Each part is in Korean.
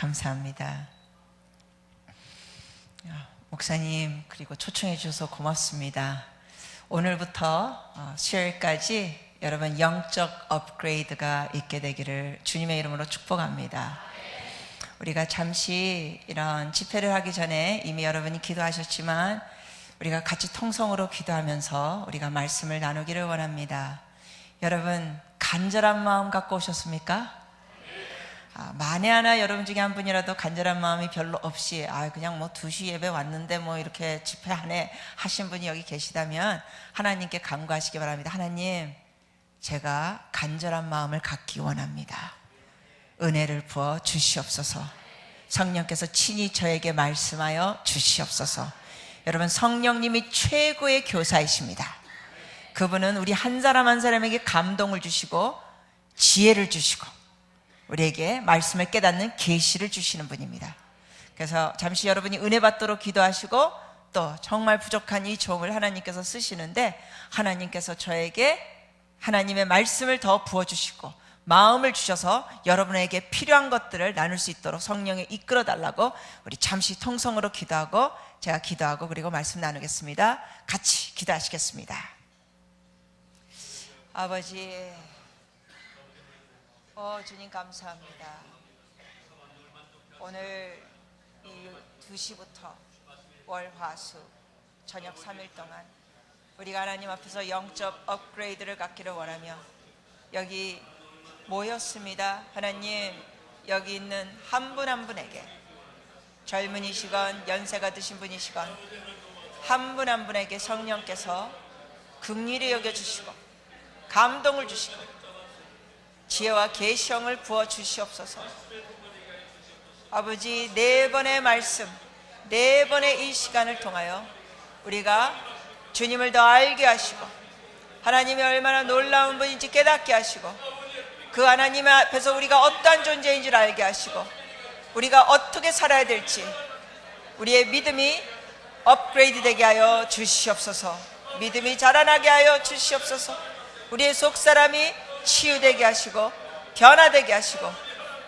감사합니다. 목사님, 그리고 초청해 주셔서 고맙습니다. 오늘부터 수요일까지 여러분 영적 업그레이드가 있게 되기를 주님의 이름으로 축복합니다. 우리가 잠시 이런 집회를 하기 전에 이미 여러분이 기도하셨지만 우리가 같이 통성으로 기도하면서 우리가 말씀을 나누기를 원합니다. 여러분, 간절한 마음 갖고 오셨습니까? 만에 하나 여러분 중에 한 분이라도 간절한 마음이 별로 없이 그냥 2시 예배 왔는데 이렇게 집회 안 해 하신 분이 여기 계시다면 하나님께 간구하시기 바랍니다. 하나님, 제가 간절한 마음을 갖기 원합니다. 은혜를 부어 주시옵소서. 성령께서 친히 저에게 말씀하여 주시옵소서. 여러분, 성령님이 최고의 교사이십니다. 그분은 우리 한 사람 한 사람에게 감동을 주시고 지혜를 주시고 우리에게 말씀을 깨닫는 계시를 주시는 분입니다. 그래서 잠시 여러분이 은혜 받도록 기도하시고 또 정말 부족한 이 종을 하나님께서 쓰시는데 하나님께서 저에게 하나님의 말씀을 더 부어주시고 마음을 주셔서 여러분에게 필요한 것들을 나눌 수 있도록 성령에 이끌어 달라고 우리 잠시 통성으로 기도하고 제가 기도하고 그리고 말씀 나누겠습니다. 같이 기도하시겠습니다. 아버지, 주님 감사합니다. 오늘 이 2시부터 월, 화, 수 저녁 3일 동안 우리가 하나님 앞에서 영적 업그레이드를 갖기를 원하며 여기 모였습니다. 하나님, 여기 있는 한 분 한 분에게 젊은이시건 연세가 드신 분이시건 한 분 한 분에게 성령께서 긍휼히 여겨주시고 감동을 주시고 지혜와 계시형을 부어주시옵소서. 아버지, 4번의 말씀, 4번의 이 시간을 통하여 우리가 주님을 더 알게 하시고 하나님이 얼마나 놀라운 분인지 깨닫게 하시고 그 하나님 앞에서 우리가 어떠한 존재인지를 알게 하시고 우리가 어떻게 살아야 될지 우리의 믿음이 업그레이드 되게 하여 주시옵소서. 믿음이 자라나게 하여 주시옵소서. 우리의 속사람이 치유되게 하시고 변화되게 하시고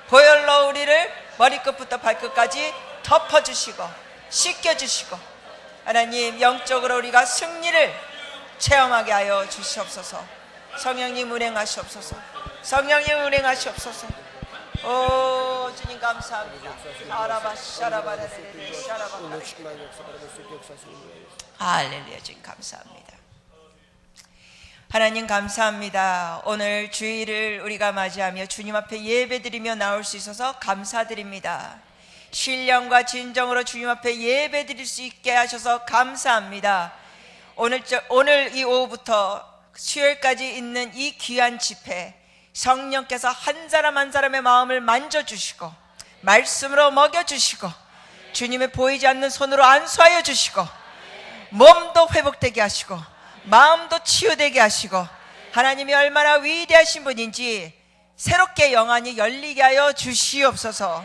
보혈로 우리를 머리끝부터 발끝까지 덮어주시고 씻겨주시고 하나님, 영적으로 우리가 승리를 체험하게 하여 주시옵소서. 성령님 운행하시옵소서. 성령님 운행하시옵소서. 오, 주님 감사합니다. 할렐루야. 주님 감사합니다. 하나님 감사합니다. 오늘 주일을 우리가 맞이하며 주님 앞에 예배드리며 나올 수 있어서 감사드립니다. 신령과 진정으로 주님 앞에 예배드릴 수 있게 하셔서 감사합니다. 오늘 이 오후부터 수요일까지 있는 이 귀한 집회, 성령께서 한 사람 한 사람의 마음을 만져주시고 말씀으로 먹여주시고 주님의 보이지 않는 손으로 안수하여 주시고 몸도 회복되게 하시고 마음도 치유되게 하시고 하나님이 얼마나 위대하신 분인지 새롭게 영안이 열리게 하여 주시옵소서.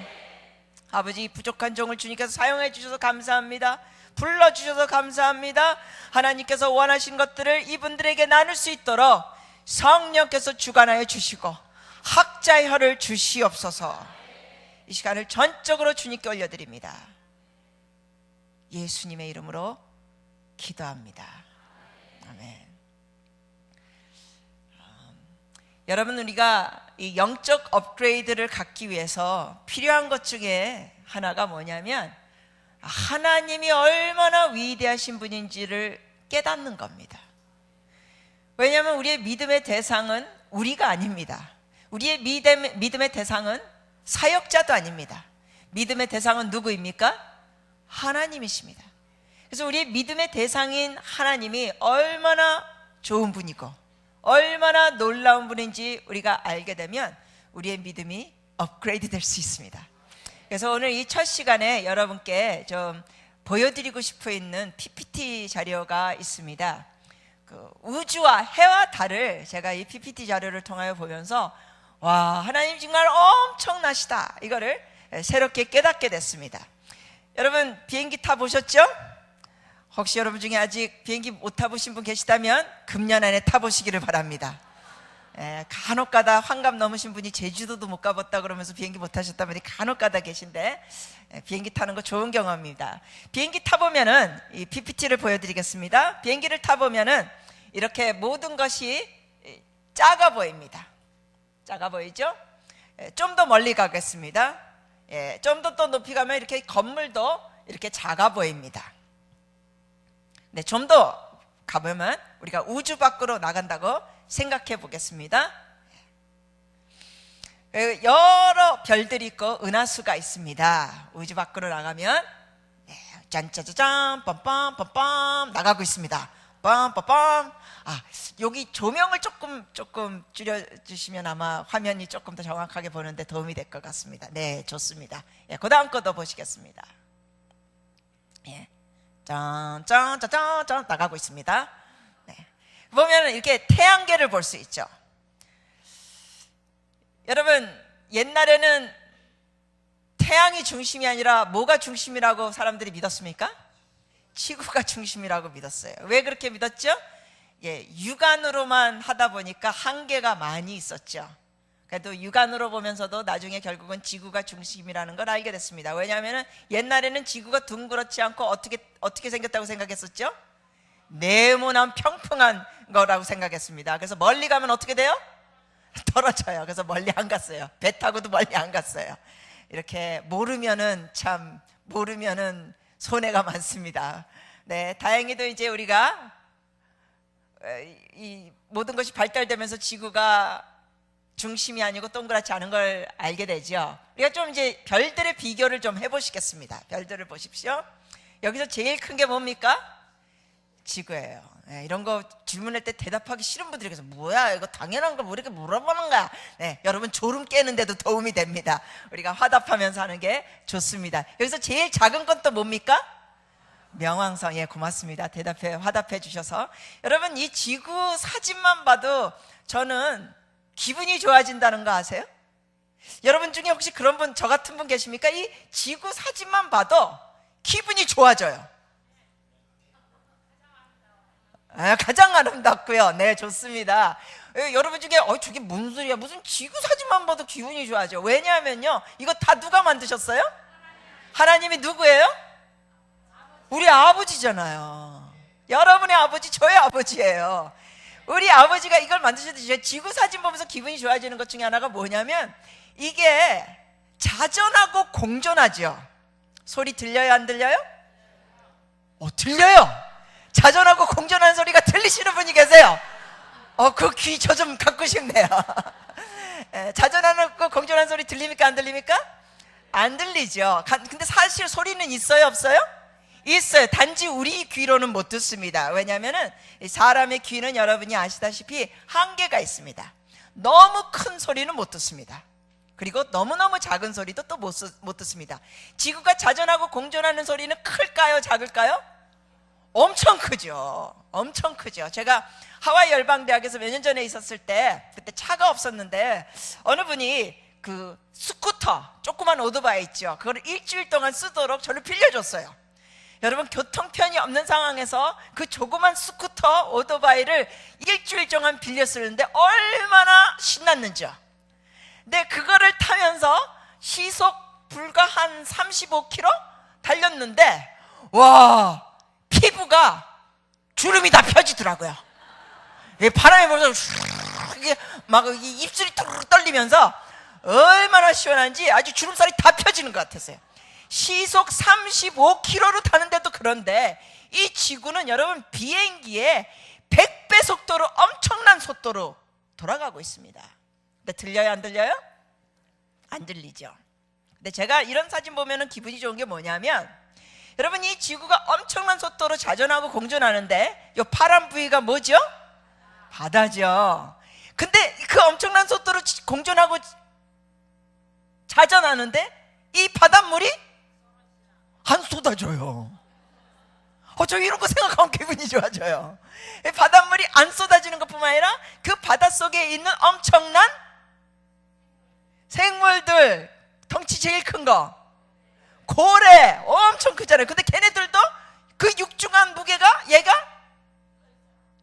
아버지, 부족한 종을 주님께서 사용해 주셔서 감사합니다. 불러주셔서 감사합니다. 하나님께서 원하신 것들을 이분들에게 나눌 수 있도록 성령께서 주관하여 주시고 학자의 혀를 주시옵소서. 이 시간을 전적으로 주님께 올려드립니다. 예수님의 이름으로 기도합니다. 아멘. 여러분, 우리가 이 영적 업그레이드를 갖기 위해서 필요한 것 중에 하나가 뭐냐면 하나님이 얼마나 위대하신 분인지를 깨닫는 겁니다. 왜냐하면 우리의 믿음의 대상은 우리가 아닙니다. 우리의 믿음의 대상은 사역자도 아닙니다. 믿음의 대상은 누구입니까? 하나님이십니다. 그래서 우리의 믿음의 대상인 하나님이 얼마나 좋은 분이고 얼마나 놀라운 분인지 우리가 알게 되면 우리의 믿음이 업그레이드 될 수 있습니다. 그래서 오늘 이 첫 시간에 여러분께 좀 보여드리고 싶어 있는 PPT 자료가 있습니다. 우주와 해와 달을 제가 이 PPT 자료를 통하여 보면서 와, 하나님 정말 엄청나시다, 이거를 새롭게 깨닫게 됐습니다. 여러분, 비행기 타보셨죠? 혹시 여러분 중에 아직 비행기 못 타보신 분 계시다면 금년 안에 타보시기를 바랍니다. 간혹가다 환갑 넘으신 분이 제주도도 못 가봤다 그러면서 비행기 못 타셨다는 분이 간혹가다 계신데, 비행기 타는 거 좋은 경험입니다. 비행기 타보면은, 이 PPT를 보여드리겠습니다. 비행기를 타보면은 이렇게 모든 것이 작아 보입니다. 작아 보이죠? 좀 더 멀리 가겠습니다. 좀 더 또 높이 가면 이렇게 건물도 이렇게 작아 보입니다. 네, 좀 더 가보면 우리가 우주 밖으로 나간다고 생각해 보겠습니다. 여러 별들이 있고 은하수가 있습니다. 우주 밖으로 나가면 짠짜자잔 빰빰빰빰 나가고 있습니다. 빰빰빰. 여기 조명을 조금 줄여주시면 아마 화면이 조금 더 정확하게 보는데 도움이 될 것 같습니다. 네, 좋습니다. 그 다음 거도 보시겠습니다. 짠짠짠짠짠 나가고 있습니다. 네. 보면 이렇게 태양계를 볼 수 있죠. 여러분, 옛날에는 태양이 중심이 아니라 뭐가 중심이라고 사람들이 믿었습니까? 지구가 중심이라고 믿었어요. 왜 그렇게 믿었죠? 육안으로만 하다 보니까 한계가 많이 있었죠. 그래도 육안으로 보면서도 나중에 결국은 지구가 중심이라는 걸 알게 됐습니다. 왜냐하면 옛날에는 지구가 둥그렇지 않고 어떻게 생겼다고 생각했었죠? 네모난 평평한 거라고 생각했습니다. 그래서 멀리 가면 어떻게 돼요? 떨어져요. 그래서 멀리 안 갔어요. 배 타고도 멀리 안 갔어요. 이렇게 모르면은 손해가 많습니다. 네, 다행히도 이제 우리가 이 모든 것이 발달되면서 지구가 중심이 아니고 동그랗지 않은 걸 알게 되죠. 우리가 좀 이제 별들의 비교를 좀 해보시겠습니다. 별들을 보십시오. 여기서 제일 큰 게 뭡니까? 지구예요. 이런 거 질문할 때 대답하기 싫은 분들이 계세요. 뭐야 이거 당연한 걸 왜 이렇게 물어보는 거야. 여러분 졸음 깨는데도 도움이 됩니다. 우리가 화답하면서 하는 게 좋습니다. 여기서 제일 작은 건 또 뭡니까? 명왕성. 고맙습니다. 화답해 주셔서. 여러분, 이 지구 사진만 봐도 저는 기분이 좋아진다는 거 아세요? 여러분 중에 혹시 그런 분, 저 같은 분 계십니까? 이 지구 사진만 봐도 기분이 좋아져요. 가장 아름답고요. 네, 좋습니다. 여러분 중에 저게 무슨 소리야? 무슨 지구 사진만 봐도 기분이 좋아져. 왜냐하면요, 이거 다 누가 만드셨어요? 하나님이 누구예요? 우리 아버지잖아요. 여러분의 아버지, 저의 아버지예요. 우리 아버지가 이걸 만드셨듯이 지구 사진 보면서 기분이 좋아지는 것 중에 하나가 뭐냐면 이게 자전하고 공존하죠. 소리 들려요, 안 들려요? 들려요. 자전하고 공존하는 소리가 들리시는 분이 계세요. 그 귀 저 좀 갖고 싶네요. 자전하고 공존하는 소리 들립니까, 안 들립니까? 안 들리죠. 근데 사실 소리는 있어요, 없어요? 있어요. 단지 우리 귀로는 못 듣습니다. 왜냐하면 사람의 귀는 여러분이 아시다시피 한계가 있습니다. 너무 큰 소리는 못 듣습니다. 그리고 너무너무 작은 소리도 또 못 듣습니다. 지구가 자전하고 공존하는 소리는 클까요, 작을까요? 엄청 크죠. 엄청 크죠. 제가 하와이 열방대학에서 몇 년 전에 있었을 때, 그때 차가 없었는데 어느 분이 그 스쿠터, 조그만 오토바이 있죠. 그걸 일주일 동안 쓰도록 저를 빌려줬어요. 여러분, 교통편이 없는 상황에서 그 조그만 스쿠터 오토바이를 일주일 동안 빌려 쓰는데 얼마나 신났는지요. 근데 그거를 타면서 시속 불과 한 35km 달렸는데 와, 피부가 주름이 다 펴지더라고요. 바람이 불면서 이게 막 입술이 뚜루룩 떨리면서 얼마나 시원한지 아주 주름살이 다 펴지는 것 같았어요. 시속 35km로 타는데도 그런데 이 지구는 여러분 비행기에 100배 속도로 엄청난 속도로 돌아가고 있습니다. 근데 들려요, 안 들려요? 안 들리죠. 근데 제가 이런 사진 보면은 기분이 좋은 게 뭐냐면 여러분, 이 지구가 엄청난 속도로 자전하고 공존하는데 이 파란 부위가 뭐죠? 바다죠. 근데 그 엄청난 속도로 공존하고 자전하는데 이 바닷물이 안 쏟아져요. 저 이런 거 생각하면 기분이 좋아져요. 바닷물이 안 쏟아지는 것뿐만 아니라 그 바닷속에 있는 엄청난 생물들, 덩치 제일 큰 거 고래 엄청 크잖아요. 근데 걔네들도 그 육중한 무게가 얘가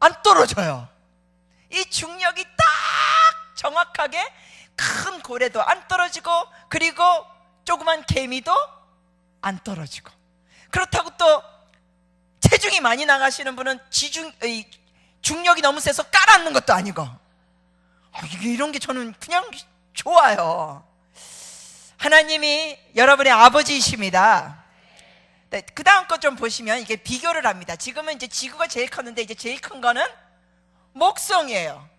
안 떨어져요. 이 중력이 딱 정확하게 큰 고래도 안 떨어지고, 그리고 조그만 개미도 안 떨어지고, 그렇다고 또 체중이 많이 나가시는 분은 중력이 너무 세서 깔아앉는 것도 아니고, 이런 게 저는 그냥 좋아요. 하나님이 여러분의 아버지이십니다. 네, 그 다음 것 좀 보시면 이게 비교를 합니다. 지금은 이제 지구가 제일 컸는데, 이제 제일 큰 거는 목성이에요.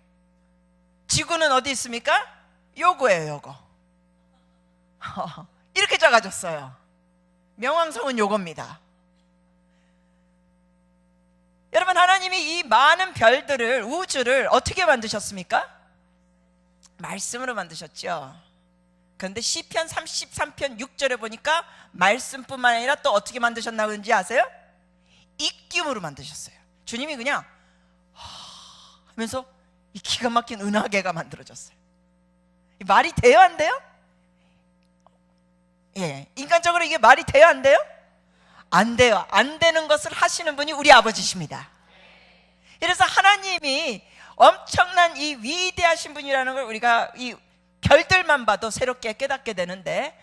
지구는 어디 있습니까? 요거예요, 요거. 이렇게 작아졌어요. 명왕성은 요겁니다. 여러분, 하나님이 이 많은 별들을, 우주를 어떻게 만드셨습니까? 말씀으로 만드셨죠. 그런데 시편 33편 6절에 보니까 말씀뿐만 아니라 또 어떻게 만드셨나는지 아세요? 입김으로 만드셨어요. 주님이 그냥 하면서 이 기가 막힌 은하계가 만들어졌어요. 말이 돼요, 안 돼요? 예, 인간적으로 이게 말이 돼요, 안 돼요? 안 돼요. 안 되는 것을 하시는 분이 우리 아버지십니다. 그래서 하나님이 엄청난 이 위대하신 분이라는 걸 우리가 이 별들만 봐도 새롭게 깨닫게 되는데,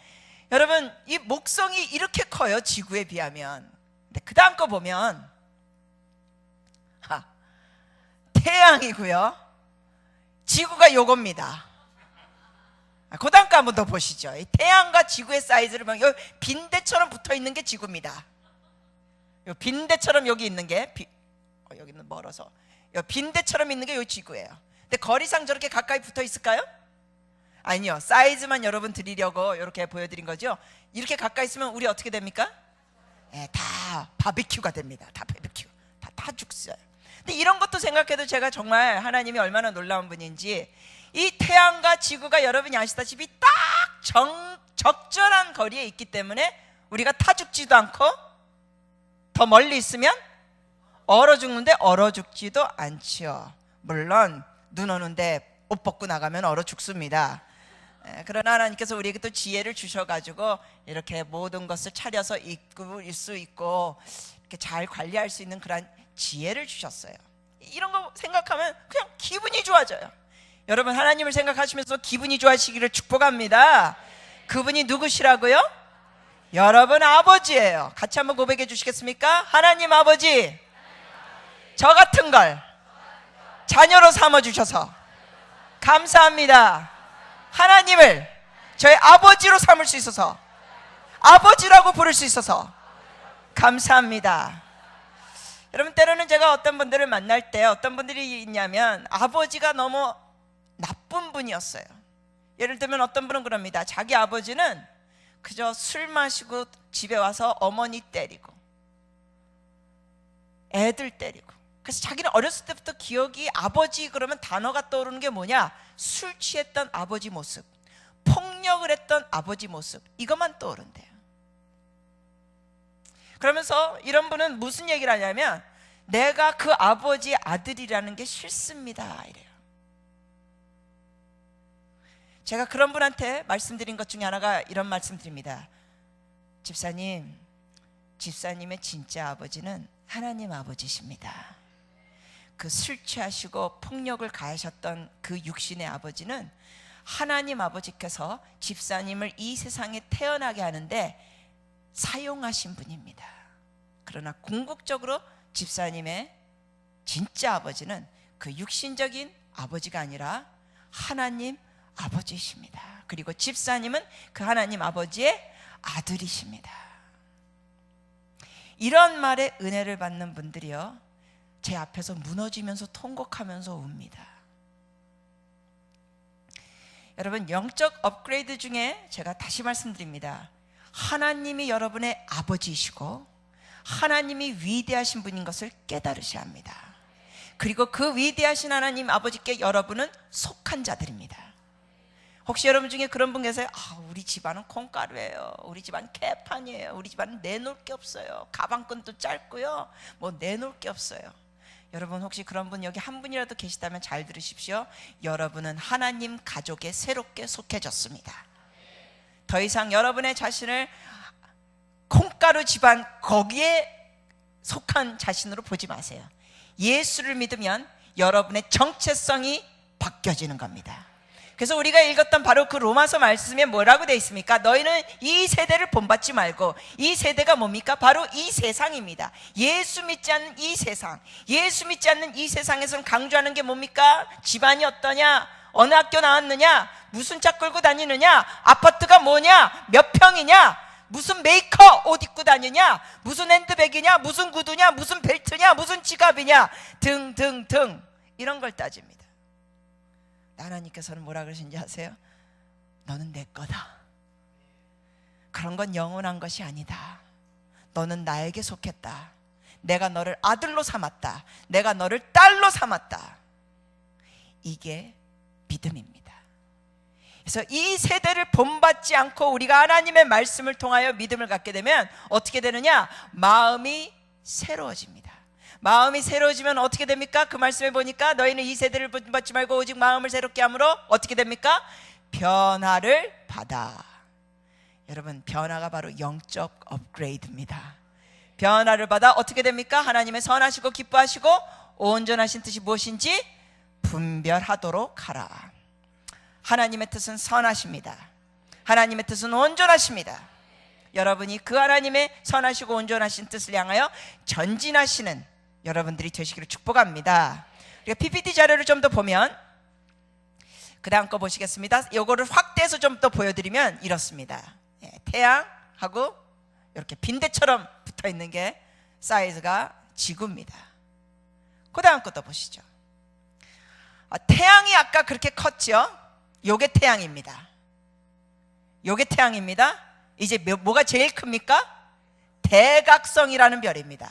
여러분, 이 목성이 이렇게 커요, 지구에 비하면. 근데 그 다음 거 보면 태양이고요, 지구가 요겁니다. 그 다음 거 한번 더 보시죠. 이 태양과 지구의 사이즈를 보면 요 빈대처럼 붙어있는 게 지구입니다. 요 빈대처럼 여기 있는 게 여기는 멀어서 요 빈대처럼 있는 게 요 지구예요. 근데 거리상 저렇게 가까이 붙어 있을까요? 아니요. 사이즈만 여러분 드리려고 이렇게 보여드린 거죠. 이렇게 가까이 있으면 우리 어떻게 됩니까? 네, 다 바비큐가 됩니다. 다 바비큐. 다 죽어요. 근데 이런 것도 생각해도 제가 정말 하나님이 얼마나 놀라운 분인지, 이 태양과 지구가 여러분이 아시다시피 딱 적절한 거리에 있기 때문에 우리가 타 죽지도 않고, 더 멀리 있으면 얼어 죽는데 얼어 죽지도 않지요. 물론 눈 오는데 옷 벗고 나가면 얼어 죽습니다. 그러나 하나님께서 우리에게 또 지혜를 주셔가지고 이렇게 모든 것을 차려서 입을 수 있고 이렇게 잘 관리할 수 있는 그런 지혜를 주셨어요. 이런 거 생각하면 그냥 기분이 좋아져요. 여러분, 하나님을 생각하시면서 기분이 좋아지기를 축복합니다. 그분이 누구시라고요? 여러분 아버지예요. 같이 한번 고백해 주시겠습니까? 하나님 아버지, 저 같은 걸 자녀로 삼아주셔서 감사합니다. 하나님을 저의 아버지로 삼을 수 있어서, 아버지라고 부를 수 있어서 감사합니다. 여러분, 때로는 제가 어떤 분들을 만날 때 어떤 분들이 있냐면 아버지가 너무 나쁜 분이었어요. 예를 들면 어떤 분은 그럽니다. 자기 아버지는 그저 술 마시고 집에 와서 어머니 때리고 애들 때리고, 그래서 자기는 어렸을 때부터 기억이, 아버지 그러면 단어가 떠오르는 게 뭐냐? 술 취했던 아버지 모습, 폭력을 했던 아버지 모습, 이것만 떠오른대요. 그러면서 이런 분은 무슨 얘기를 하냐면, 내가 그 아버지의 아들이라는 게 싫습니다, 이래요. 제가 그런 분한테 말씀드린 것 중에 하나가 이런 말씀드립니다. 집사님의 진짜 아버지는 하나님 아버지십니다. 그 술 취하시고 폭력을 가하셨던 그 육신의 아버지는 하나님 아버지께서 집사님을 이 세상에 태어나게 하는데 사용하신 분입니다. 그러나 궁극적으로 집사님의 진짜 아버지는 그 육신적인 아버지가 아니라 하나님 아버지이십니다. 그리고 집사님은 그 하나님 아버지의 아들이십니다. 이런 말에 은혜를 받는 분들이요, 제 앞에서 무너지면서 통곡하면서 웁니다. 여러분, 영적 업그레이드 중에 제가 다시 말씀드립니다. 하나님이 여러분의 아버지이시고 하나님이 위대하신 분인 것을 깨달으셔야 합니다. 그리고 그 위대하신 하나님 아버지께 여러분은 속한 자들입니다. 혹시 여러분 중에 그런 분 계세요? 우리 집안은 콩가루예요, 우리 집안은 개판이에요, 우리 집안은 내놓을 게 없어요, 가방끈도 짧고요, 뭐 내놓을 게 없어요. 여러분, 혹시 그런 분 여기 한 분이라도 계시다면 잘 들으십시오. 여러분은 하나님 가족에 새롭게 속해졌습니다. 더 이상 여러분의 자신을 콩가루 집안 거기에 속한 자신으로 보지 마세요. 예수를 믿으면 여러분의 정체성이 바뀌어지는 겁니다. 그래서 우리가 읽었던 바로 그 로마서 말씀에 뭐라고 되어 있습니까? 너희는 이 세대를 본받지 말고, 이 세대가 뭡니까? 바로 이 세상입니다. 예수 믿지 않는 이 세상, 예수 믿지 않는 이 세상에서는 강조하는 게 뭡니까? 집안이 어떠냐? 어느 학교 나왔느냐? 무슨 차 끌고 다니느냐? 아파트가 뭐냐? 몇 평이냐? 무슨 메이커 옷 입고 다니냐? 무슨 핸드백이냐? 무슨 구두냐? 무슨 벨트냐? 무슨 지갑이냐? 등등등 이런 걸 따집니다. 하나님께서는 뭐라 그러신지 아세요? 너는 내 거다. 그런 건 영원한 것이 아니다. 너는 나에게 속했다. 내가 너를 아들로 삼았다. 내가 너를 딸로 삼았다. 이게 믿음입니다. 그래서 이 세대를 본받지 않고 우리가 하나님의 말씀을 통하여 믿음을 갖게 되면 어떻게 되느냐? 마음이 새로워집니다. 마음이 새로워지면 어떻게 됩니까? 그 말씀에 보니까 너희는 이 세대를 본받지 말고 오직 마음을 새롭게 함으로 어떻게 됩니까? 변화를 받아. 여러분, 변화가 바로 영적 업그레이드입니다. 변화를 받아 어떻게 됩니까? 하나님의 선하시고 기뻐하시고 온전하신 뜻이 무엇인지 분별하도록 하라. 하나님의 뜻은 선하십니다. 하나님의 뜻은 온전하십니다. 여러분이 그 하나님의 선하시고 온전하신 뜻을 향하여 전진하시는 여러분들이 되시기를 축복합니다. 우리가 PPT 자료를 좀 더 보면, 그 다음 거 보시겠습니다. 요거를 확대해서 좀 더 보여드리면 이렇습니다. 태양하고 이렇게 빈대처럼 붙어 있는 게 사이즈가 지구입니다. 그 다음 것도 보시죠. 태양이 아까 그렇게 컸죠? 요게 태양입니다. 요게 태양입니다. 이제 뭐가 제일 큽니까? 대각성이라는 별입니다.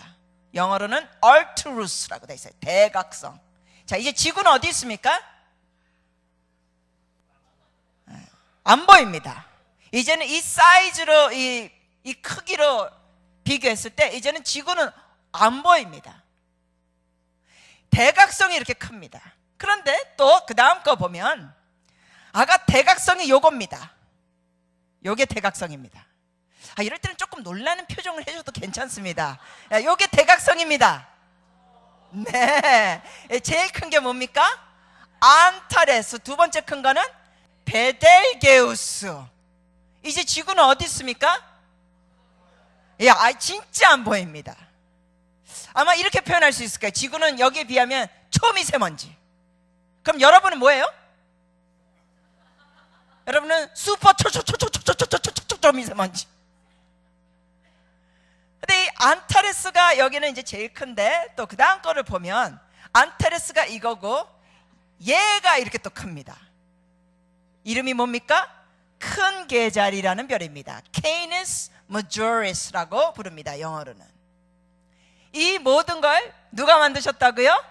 영어로는 Arcturus라고 되어 있어요. 대각성. 자, 이제 지구는 어디 있습니까? 안 보입니다. 이제는 이 사이즈로, 이 크기로 비교했을 때 이제는 지구는 안 보입니다. 대각성이 이렇게 큽니다. 그런데 또 그 다음 거 보면 아까 대각성이 요겁니다. 요게 대각성입니다. 이럴 때는 조금 놀라는 표정을 해줘도 괜찮습니다. 요게 대각성입니다. 네, 제일 큰 게 뭡니까? 안타레스. 두 번째 큰 거는 베델게우스. 이제 지구는 어디 있습니까? 진짜 안 보입니다. 아마 이렇게 표현할 수 있을 거예요. 지구는 여기에 비하면 초미세먼지. 그럼 여러분은 뭐예요? 여러분은 슈퍼 초미세먼지. 근데 이 안타레스가 여기는 이제 제일 큰데, 또 그 다음 거를 보면 안타레스가 이거고 얘가 이렇게 또 큽니다. 이름이 뭡니까? 큰 계자리라는 별입니다. Canis Majoris라고 부릅니다. 영어로는. 이 모든 걸 누가 만드셨다고요?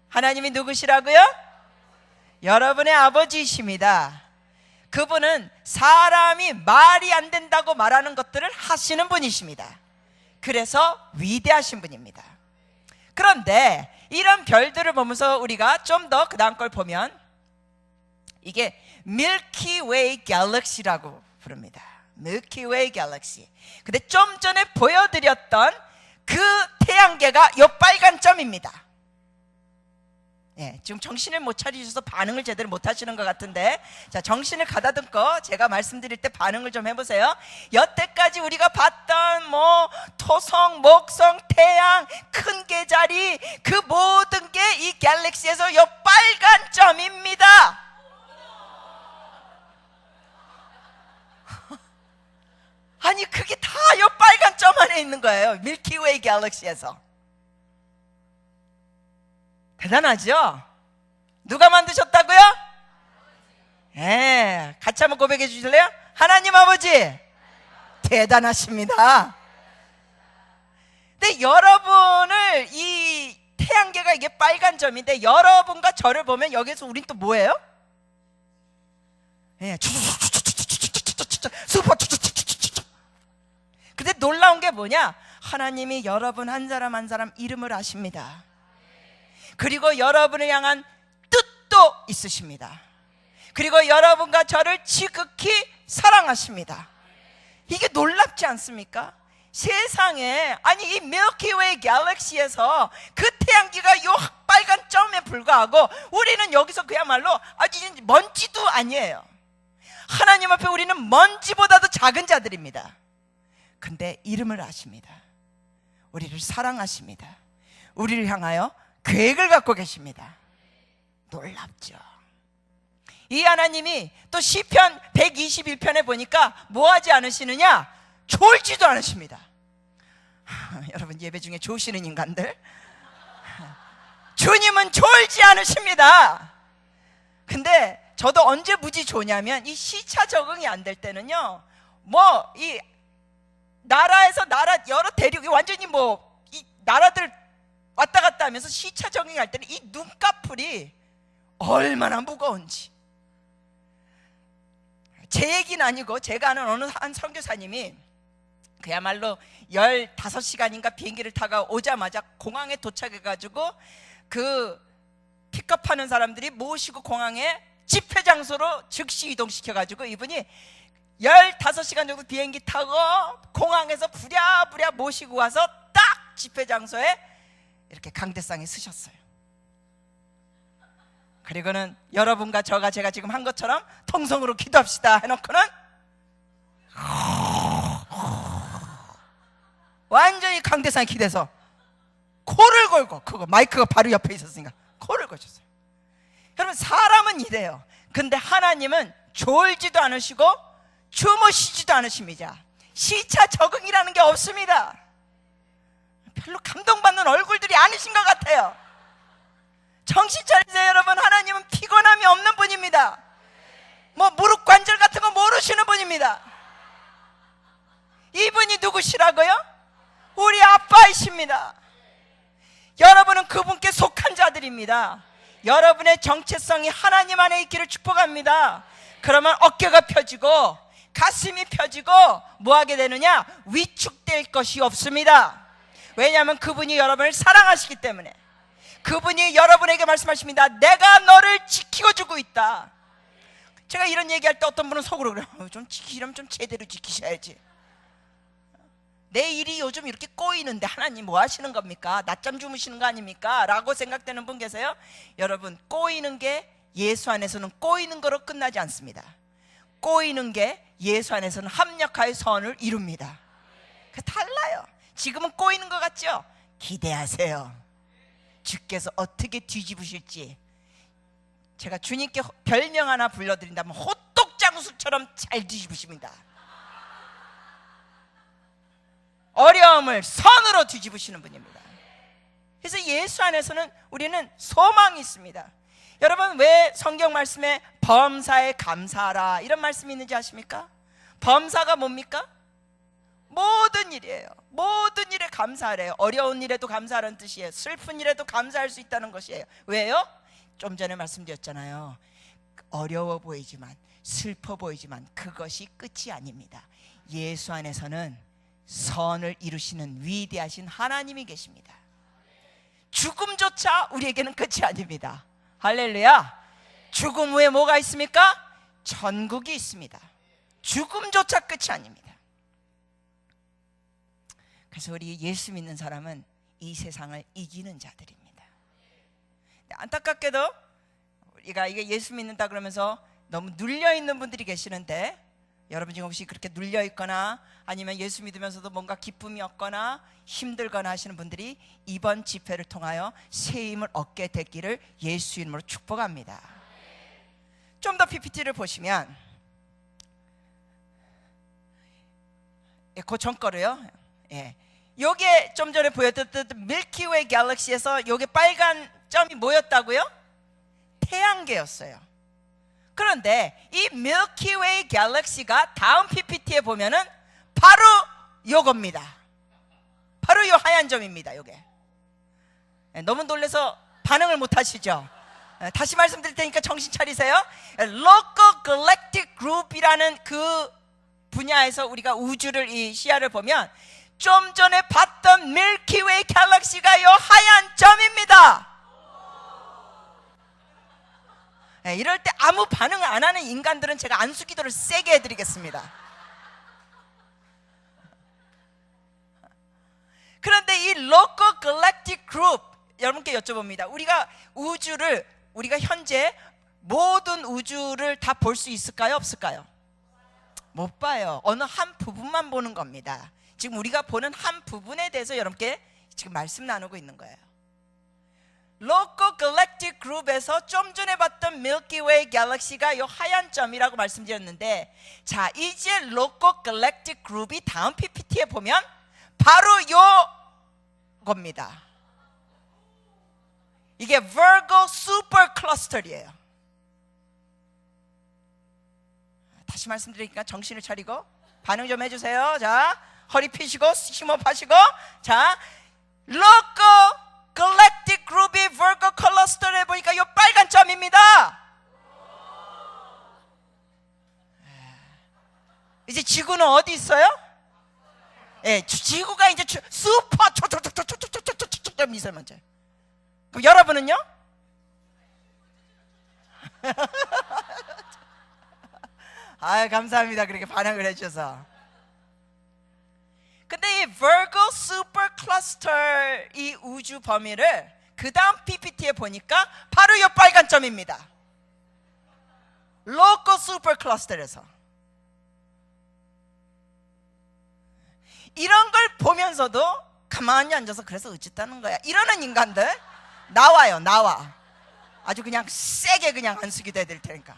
하나님이 누구시라고요? 여러분의 아버지이십니다. 그분은 사람이 말이 안 된다고 말하는 것들을 하시는 분이십니다. 그래서 위대하신 분입니다. 그런데 이런 별들을 보면서 우리가 좀 더 그 다음 걸 보면 이게 Milky Way Galaxy라고 부릅니다. Milky Way Galaxy. 근데 좀 전에 보여드렸던 그 태양계가 요 빨간 점입니다. 지금 정신을 못 차리셔서 반응을 제대로 못 하시는 것 같은데, 자, 정신을 가다듬고 제가 말씀드릴 때 반응을 좀 해보세요. 여태까지 우리가 봤던 토성, 목성, 태양, 큰 계자리, 그 모든 게 이 갤럭시에서 요 빨간 점입니다. 아니, 그게 다 요 빨간 점 안에 있는 거예요. 밀키웨이 갤럭시에서. 대단하죠? 누가 만드셨다고요? 같이 한번 고백해 주실래요? 하나님 아버지, 대단하십니다. 근데 여러분을, 이 태양계가 이게 빨간 점인데 여러분과 저를 보면 여기서 우린 또 뭐예요? 슈퍼. 근데 놀라운 게 뭐냐? 하나님이 여러분 한 사람 한 사람 이름을 아십니다. 그리고 여러분을 향한 뜻도 있으십니다. 그리고 여러분과 저를 지극히 사랑하십니다. 이게 놀랍지 않습니까? 세상에, 아니 이 밀키웨이 갤럭시에서 그 태양기가 요 빨간 점에 불과하고 우리는 여기서 그야말로 아주 먼지도 아니에요. 하나님 앞에 우리는 먼지보다도 작은 자들입니다. 근데 이름을 아십니다. 우리를 사랑하십니다. 우리를 향하여 계획을 갖고 계십니다. 놀랍죠. 이 하나님이 또 시편 121편에 보니까 뭐 하지 않으시느냐? 졸지도 않으십니다. 여러분, 예배 중에 조시는 인간들, 주님은 졸지 않으십니다. 근데 저도 언제 무지 조냐면 이 시차 적응이 안 될 때는요, 뭐 이 나라에서 나라 여러 대륙이 완전히 뭐 이 나라들 왔다 갔다 하면서 시차 적응이 할 때는 이 눈꺼풀이 얼마나 무거운지. 제 얘기는 아니고 제가 아는 어느 한 선교사님이 그야말로 15시간인가 비행기를 타고 오자마자 공항에 도착해가지고 그 픽업하는 사람들이 모시고 공항에 집회 장소로 즉시 이동시켜가지고 이분이 15시간 정도 비행기 타고 공항에서 부랴부랴 모시고 와서 딱 집회 장소에 이렇게 강대상에 서셨어요. 그리고는 여러분과 제가 지금 한 것처럼 통성으로 기도합시다 해놓고는 완전히 강대상에 기대서 코를 골고, 그거 마이크가 바로 옆에 있었으니까 코를 골셨어요. 여러분, 사람은 이래요. 근데 하나님은 졸지도 않으시고 주무시지도 않으십니다. 시차 적응이라는 게 없습니다. 별로 감동받는 얼굴들이 아니신 것 같아요. 정신 차리세요, 여러분. 하나님은 피곤함이 없는 분입니다. 뭐 무릎 관절 같은 거 모르시는 분입니다. 이분이 누구시라고요? 우리 아빠이십니다. 여러분은 그분께 속한 자들입니다. 여러분의 정체성이 하나님 안에 있기를 축복합니다. 그러면 어깨가 펴지고 가슴이 펴지고 뭐 하게 되느냐? 위축될 것이 없습니다. 왜냐하면 그분이 여러분을 사랑하시기 때문에. 그분이 여러분에게 말씀하십니다. 내가 너를 지키고 주고 있다. 제가 이런 얘기할 때 어떤 분은 속으로 그래요. 좀 지키려면 좀 제대로 지키셔야지. 내 일이 요즘 이렇게 꼬이는데 하나님 뭐 하시는 겁니까? 낮잠 주무시는 거 아닙니까? 라고 생각되는 분 계세요? 여러분, 꼬이는 게 예수 안에서는 꼬이는 거로 끝나지 않습니다. 꼬이는 게 예수 안에서는 합력하여 선을 이룹니다. 그 달라요. 지금은 꼬이는 것 같죠? 기대하세요. 주께서 어떻게 뒤집으실지. 제가 주님께 별명 하나 불러드린다면 호떡장수처럼 잘 뒤집으십니다. 어려움을 선으로 뒤집으시는 분입니다. 그래서 예수 안에서는 우리는 소망이 있습니다. 여러분, 왜 성경 말씀에 범사에 감사하라 이런 말씀이 있는지 아십니까? 범사가 뭡니까? 모든 일이에요. 모든 일에 감사하래요. 어려운 일에도 감사하라는 뜻이에요. 슬픈 일에도 감사할 수 있다는 것이에요. 왜요? 좀 전에 말씀드렸잖아요. 어려워 보이지만, 슬퍼 보이지만 그것이 끝이 아닙니다. 예수 안에서는 선을 이루시는 위대하신 하나님이 계십니다. 죽음조차 우리에게는 끝이 아닙니다. 할렐루야. 죽음 후에 뭐가 있습니까? 천국이 있습니다. 죽음조차 끝이 아닙니다. 그래서 우리 예수 믿는 사람은 이 세상을 이기는 자들입니다. 안타깝게도 우리가 이게 예수 믿는다 그러면서 너무 눌려있는 분들이 계시는데, 여러분 지금 혹시 그렇게 눌려있거나 아니면 예수 믿으면서도 뭔가 기쁨이 없거나 힘들거나 하시는 분들이 이번 집회를 통하여 새 힘을 얻게 되기를 예수 이름으로 축복합니다. 좀 더 PPT를 보시면, 그 전 거로요. 요게 좀 전에 보였던 밀키웨이 갤럭시에서 요게 빨간 점이 뭐였다고요? 태양계였어요. 그런데 이 밀키웨이 갤럭시가 다음 PPT에 보면은 바로 요겁니다. 바로 요 하얀 점입니다. 요게. 너무 놀라서 반응을 못 하시죠? 다시 말씀드릴 테니까 정신 차리세요. Local Galactic Group이라는 그 분야에서 우리가 우주를 이 시야를 보면 좀 전에 봤던 밀키웨이 갤럭시가 요 하얀 점입니다. 이럴 때 아무 반응을 안 하는 인간들은 제가 안수기도를 세게 해드리겠습니다. 그런데 이 Local Galactic Group, 여러분께 여쭤봅니다. 우리가 현재 모든 우주를 다 볼 수 있을까요? 없을까요? 못 봐요. 어느 한 부분만 보는 겁니다. 지금 우리가 보는 한 부분에 대해서 여러분께 지금 말씀 나누고 있는 거예요. 로컬 갈랙틱 그룹에서 좀 전에 봤던 밀키웨이 갤럭시가 요 하얀 점이라고 말씀드렸는데, 자, 이제 로컬 갈랙틱 그룹이 다음 PPT에 보면 바로 요 겁니다. 이게 Virgo Super Cluster이에요. 다시 말씀드리니까 정신을 차리고 반응 좀 해주세요. 자, 허리 펴시고 심호흡하시고, 자, 로컬 갈랙틱 그룹이 Virgo 클러스터를 보니까 이 빨간 점입니다. 이제 지구는 어디 있어요? 예, 지구가 이제 슈퍼 초초초초초초초초초 미세먼지. 그럼 여러분은요? 아유, 감사합니다. 그렇게 반응을 해주셔서. 근데 이 Virgo Super Cluster 이 우주 범위를 그 다음 PPT에 보니까 바로 이 빨간 점입니다. Local Super Cluster에서. 이런 걸 보면서도 가만히 앉아서 그래서 어쨌다는 거야 이러는 인간들 나와요. 나와. 아주 그냥 세게 그냥 안수기도 해드릴 테니까.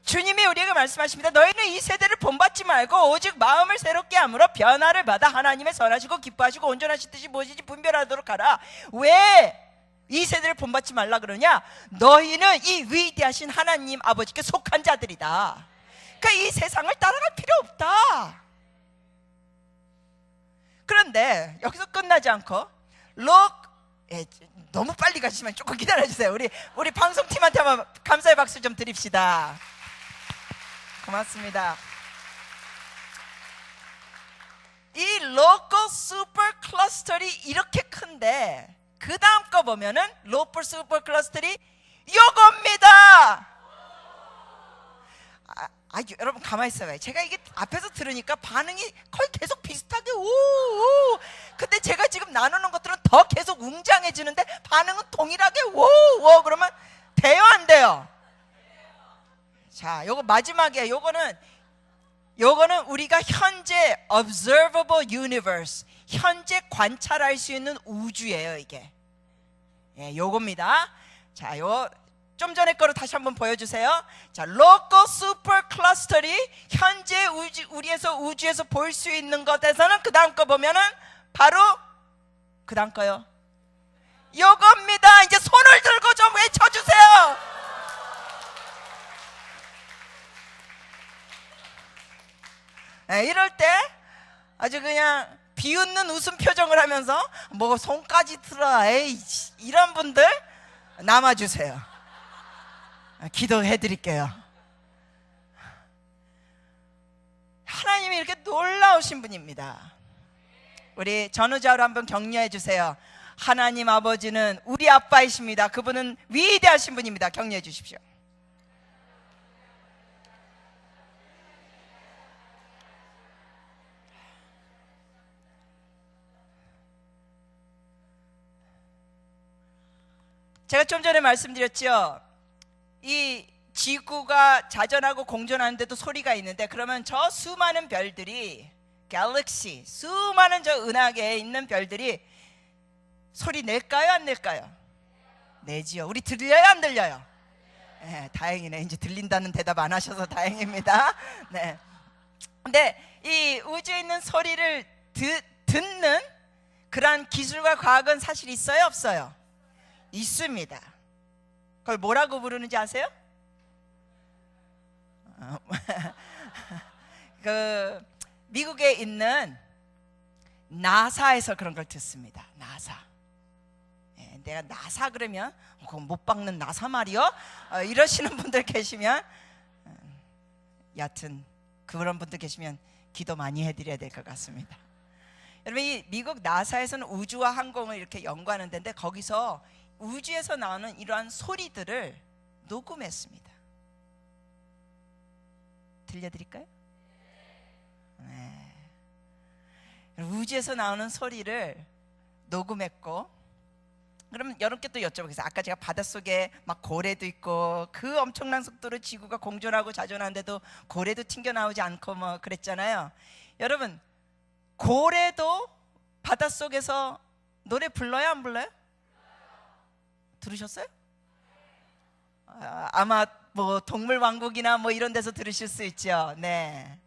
주님이 우리에게 말씀하십니다. 너희는 이 세대를 본받지 말고 오직 마음을 새롭게 함으로 변화를 받아 하나님의 선하시고 기뻐하시고 온전하신 뜻이 무엇인지 분별하도록 하라. 왜 이 세대를 본받지 말라 그러냐? 너희는 이 위대하신 하나님 아버지께 속한 자들이다. 그러니까 이 세상을 따라갈 필요 없다. 그런데 여기서 끝나지 않고 너무 빨리 가시면 조금 기다려주세요. 우리 방송팀한테 한번 감사의 박수 좀 드립시다. 고맙습니다. 이 로컬 슈퍼 클러스터리 이렇게 큰데 그 다음 거 보면은 로컬 슈퍼 클러스터리 요겁니다. 여러분 가만히 있어봐요. 제가 이게 앞에서 들으니까 반응이 거의 계속 비슷하게 오. 근데 제가 지금 나누는 것들은 더 계속 웅장해지는데 반응은 동일하게 오. 그러면 돼요, 안 돼요? 자, 요거 마지막에 요거는 우리가 현재 observable universe, 현재 관찰할 수 있는 우주예요, 이게. 예, 요겁니다. 자, 요 좀 전에 거로 다시 한번 보여주세요. 자, 로컬 슈퍼 클러스터리 현재 우주에서 볼 수 있는 것에서는 그 다음 거 보면은 바로 그 다음 거요. 요겁니다. 이제 손을 들고 좀 외쳐주세요. 네, 이럴 때 아주 그냥 비웃는 웃음 표정을 하면서 뭐 손까지 들어 에이 이런 분들 남아주세요. 기도해 드릴게요. 하나님이 이렇게 놀라우신 분입니다. 우리 전우자로 한번 격려해 주세요. 하나님 아버지는 우리 아빠이십니다. 그분은 위대하신 분입니다. 격려해 주십시오. 제가 좀 전에 말씀드렸죠. 이 지구가 자전하고 공전하는데도 소리가 있는데, 그러면 저 수많은 별들이 갤럭시, 수많은 저 은하계에 있는 별들이 소리 낼까요, 안 낼까요? 내지요. 우리 들려요, 안 들려요? 네, 다행이네. 이제 들린다는 대답 안 하셔서 다행입니다. 네. 근데 이 우주에 있는 소리를 듣는 그러한 기술과 과학은 사실 있어요, 없어요? 있습니다. 그걸 뭐라고 부르는지 아세요? 그 미국에 있는 나사에서 그런 걸 듣습니다. 나사. 예, 내가 나사 그러면 그거 못 박는 나사 말이요? 이러시는 분들 계시면 여하튼 그런 분들 계시면 기도 많이 해드려야 될 것 같습니다. 여러분, 이 미국 나사에서는 우주와 항공을 이렇게 연구하는 데인데, 거기서 우주에서 나오는 이러한 소리들을 녹음했습니다. 들려드릴까요? 네. 우주에서 나오는 소리를 녹음했고, 그럼 여러분께 또 여쭤보겠습니다. 아까 제가 바닷속에 막 고래도 있고 그 엄청난 속도로 지구가 공존하고 자전하는데도 고래도 튕겨나오지 않고 뭐 그랬잖아요. 여러분, 고래도 바닷속에서 노래 불러요, 안 불러요? 들으셨어요? 아마 뭐 동물왕국이나 뭐 이런 데서 들으실 수 있죠. 네.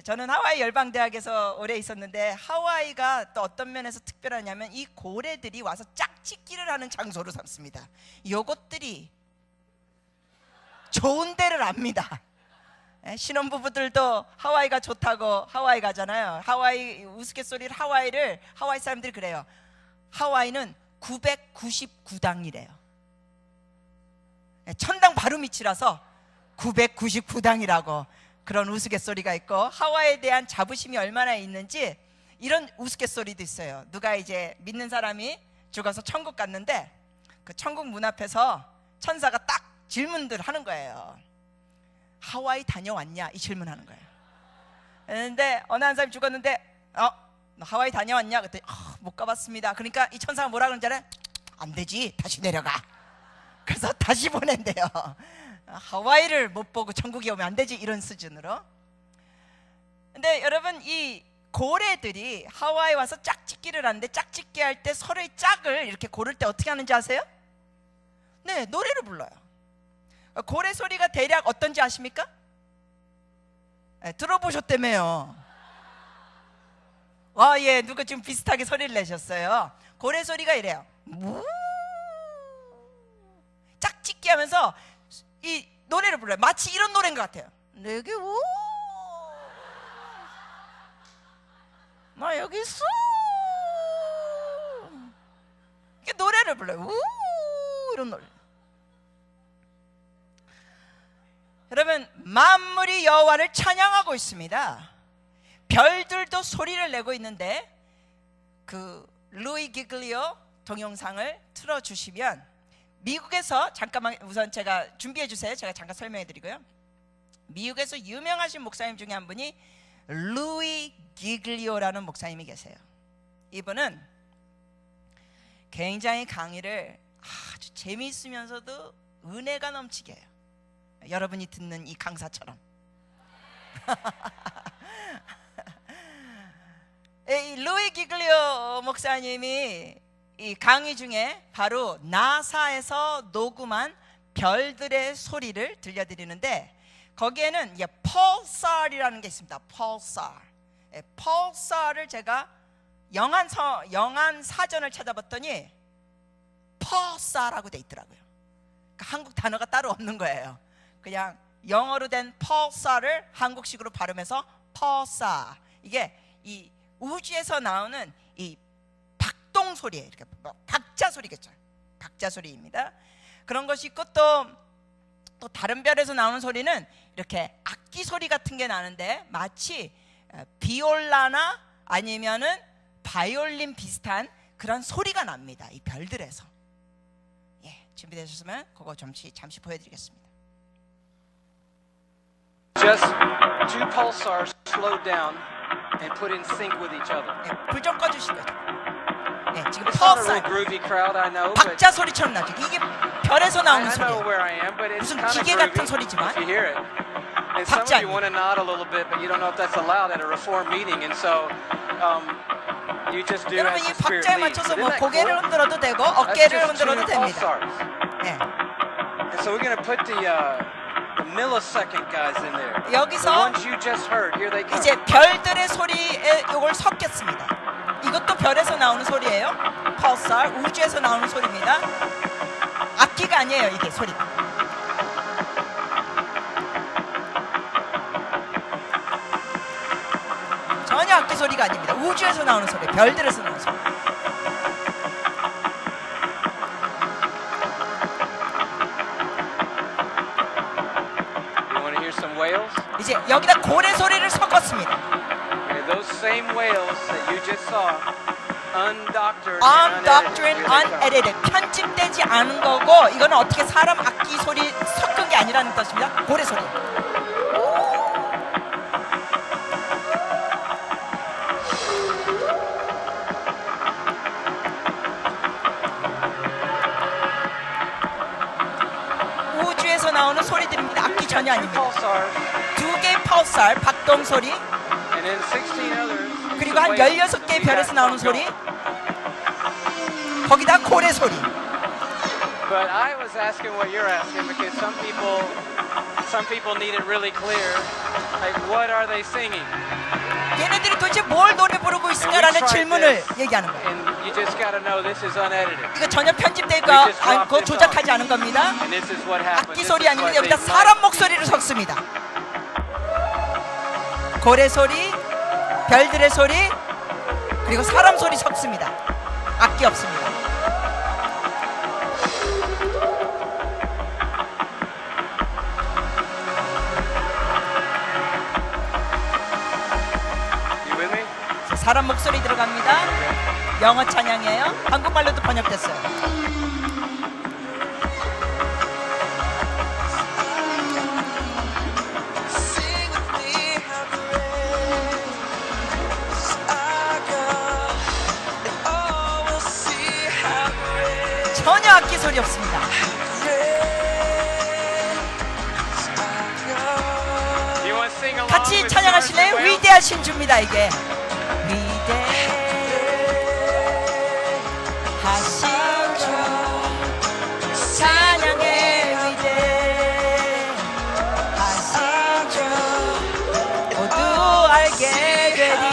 저는 하와이 열방대학에서 오래 있었는데, 하와이가 또 어떤 면에서 특별하냐면 이 고래들이 와서 짝짓기를 하는 장소로 삼습니다. 요것들이 좋은 데를 압니다. 신혼부부들도 하와이가 좋다고 하와이 가잖아요. 하와이 우스갯소리를, 하와이 사람들이 그래요. 하와이는 999당이래요. 천당 바로 밑이라서 999당이라고 그런 우스갯소리가 있고, 하와이에 대한 자부심이 얼마나 있는지 이런 우스갯소리도 있어요. 누가 이제 믿는 사람이 죽어서 천국 갔는데 그 천국 문 앞에서 천사가 딱 질문들 하는 거예요. 하와이 다녀왔냐? 이 질문하는 거예요. 그런데 어느 한 사람이 죽었는데 너 하와이 다녀왔냐? 그랬더니 못 가봤습니다. 그러니까 이 천사가 뭐라 그러는지 알아요? 안 되지, 다시 내려가. 그래서 다시 보낸대요. 하와이를 못 보고 천국에 오면 안 되지, 이런 수준으로. 근데 여러분, 이 고래들이 하와이 와서 짝짓기를 하는데, 짝짓기 할 때 서로의 짝을 이렇게 고를 때 어떻게 하는지 아세요? 네, 노래를 불러요. 고래 소리가 대략 어떤지 아십니까? 네, 들어보셨다며요. 와, 예, 누가 지금 비슷하게 소리를 내셨어요. 고래 소리가 이래요. 짝짓기 하면서 이 노래를 불러요. 마치 이런 노래인 것 같아요. 내게 오, 나 여기 있어. 이게 노래를 불러요. 우, 이런 노래. 여러분, 만물이 여호와를 찬양하고 있습니다. 별들도 소리를 내고 있는데, 그 루이 기글리오 동영상을 틀어주시면, 미국에서, 잠깐만 우선 제가 준비해 주세요. 제가 잠깐 설명해 드리고요. 미국에서 유명하신 목사님 중에 한 분이 루이 기글리오라는 목사님이 계세요. 이분은 굉장히 강의를 아주 재미있으면서도 은혜가 넘치게 해요. 여러분이 듣는 이 강사처럼. 이 루이 기글리오 목사님이 이 강의 중에 바로 나사에서 녹음한 별들의 소리를 들려드리는데, 거기에는 펄사르이라는 게 있습니다. 펄사르를 제가 영한 사전을 찾아봤더니 펄사라고 돼 있더라고요. 그러니까 한국 단어가 따로 없는 거예요. 그냥 영어로 된 펄사를 한국식으로 발음해서 펄사. 이게 이 우주에서 나오는 이 박동 소리예요. 이렇게 박자 소리겠죠. 박자 소리입니다. 그런 것이 있고, 또 다른 별에서 나오는 소리는 이렇게 악기 소리 같은 게 나는데, 마치 비올라나 아니면은 바이올린 비슷한 그런 소리가 납니다. 이 별들에서. 예, 준비되셨으면 그거 잠시 보여드리겠습니다. Just two pulsars slowed down and put in sync with each other. 예, 불 좀 꺼주시고요. 예, 지금 It's not a 펄사 real groovy crowd, I know, but 박자 소리처럼 나죠. 이게 별에서 나오는 I know 소리예요. where I am, but it's 무슨 kind of 기계 같은 groovy 소리지만 if you hear it. And some of 박자 you want to nod a little bit, but you don't know if that's allowed at a reform meeting, and so you just do 여러분, as 이 the Spirit 박자에 leads. 맞춰서 Isn't 뭐 that 고개를 cool? 흔들어도 되고 That's 어깨를 just two 흔들어도 됩니다. pulsars. 예. And so we're going to put the millisecond guys in there. The 여기서 ones you just heard, here they come. 이제 별들의 소리에 이걸 섞겠습니다. 이것도 별에서 나오는 소리예요. 펄사, 우주에서 나오는 소리입니다. 악기가 아니에요, 이게 소리가. 전혀 악기 소리가 아닙니다. 우주에서 나오는 소리, 별들에서 나오는 소리. You want to hear some whales? 이제 여기다 고래 소리를 섞었습니다. Okay, those same whales that you just saw, undoctored, Undoctored, and unedited. unedited, 편집되지 않은 거고, 이거는 어떻게 사람 악기 소리 섞은 게 아니라는 뜻입니다. 고래 소리. 전혀 got two 아닙니다. pulsars, 2개의 펄살 박동 소리, and then 16 others. 그리고 한 16개의 별에서 나오는 소리, 거기다 고래 소리. But I was asking what you're asking because some people need it really clear. Like, what are they singing? 얘네들이 도대체 뭘 노래 부르고 있을까라는 질문을 얘기하는 거예요. And you just got to know this is unedited. 이거 전혀 편집되고 않고 조작하지 않은 겁니다. And this is what happened. 악기 소리 아니면 여기다 사람 목소리를 섞습니다. 고래 소리, 별들의 소리, 그리고 사람 소리 섞습니다. 악기 없습니다. You with me? 사람 목소리 들어갑니다. 영어 찬양이에요. 한국말로도 번역됐어요. 전혀 악기 소리 없습니다. You want to sing along 같이 with 찬양하실래요? Stars and Whales? 위대하신 주입니다. 이게 위대하신 주 찬양의 위대하신 주 모두 알게 되리.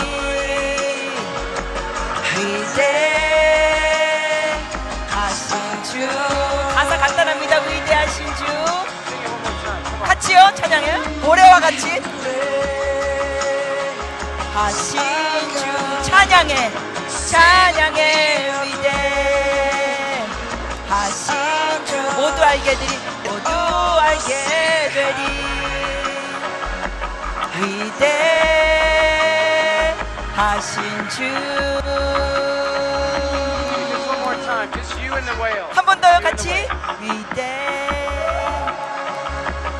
위대하신 주 가사 간단합니다. 위대하신 주 Sing it one more time. Come on. 같이요 찬양해요. 노래와 같이 하신 주 찬양해 위대 하신 주 모두 알게 되리 위대 하신 주 Just one more time. Just you and the whale. 한 번 더요 You and 같이 the whale. 위대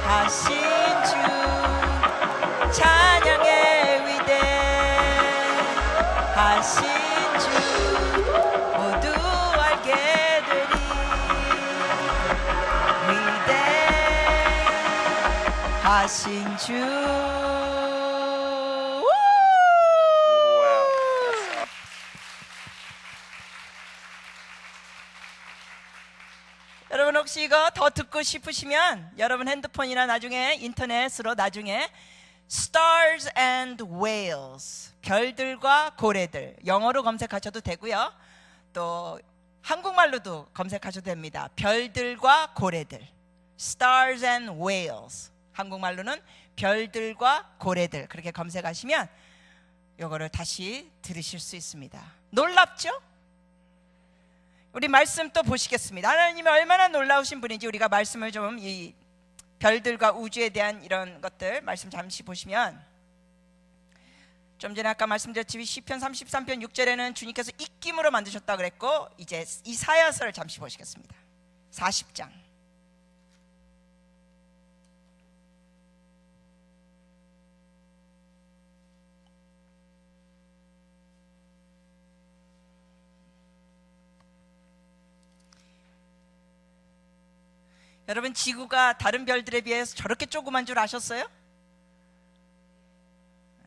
하신 주 찬양의 위대 하신 주 모두 알게 되리 위대 하신 주 Wow. 여러분 혹시 이거 더 듣고 싶으시면 여러분 핸드폰이나 나중에 인터넷으로 나중에 Stars and Whales 별들과 고래들 영어로 검색하셔도 되고요. 또 한국말로도 검색하셔도 됩니다. 별들과 고래들 Stars and Whales 한국말로는 별들과 고래들 그렇게 검색하시면 요거를 다시 들으실 수 있습니다. 놀랍죠? 우리 말씀 또 보시겠습니다. 하나님이 얼마나 놀라우신 분인지 우리가 말씀을 좀 이 별들과 우주에 대한 이런 것들 말씀 잠시 보시면 좀 전에 아까 말씀드렸듯이 시편 33편 6절에는 주님께서 입김으로 만드셨다고 그랬고 이제 이사야서를 잠시 보시겠습니다. 40장 여러분 지구가 다른 별들에 비해서 저렇게 조그만 줄 아셨어요?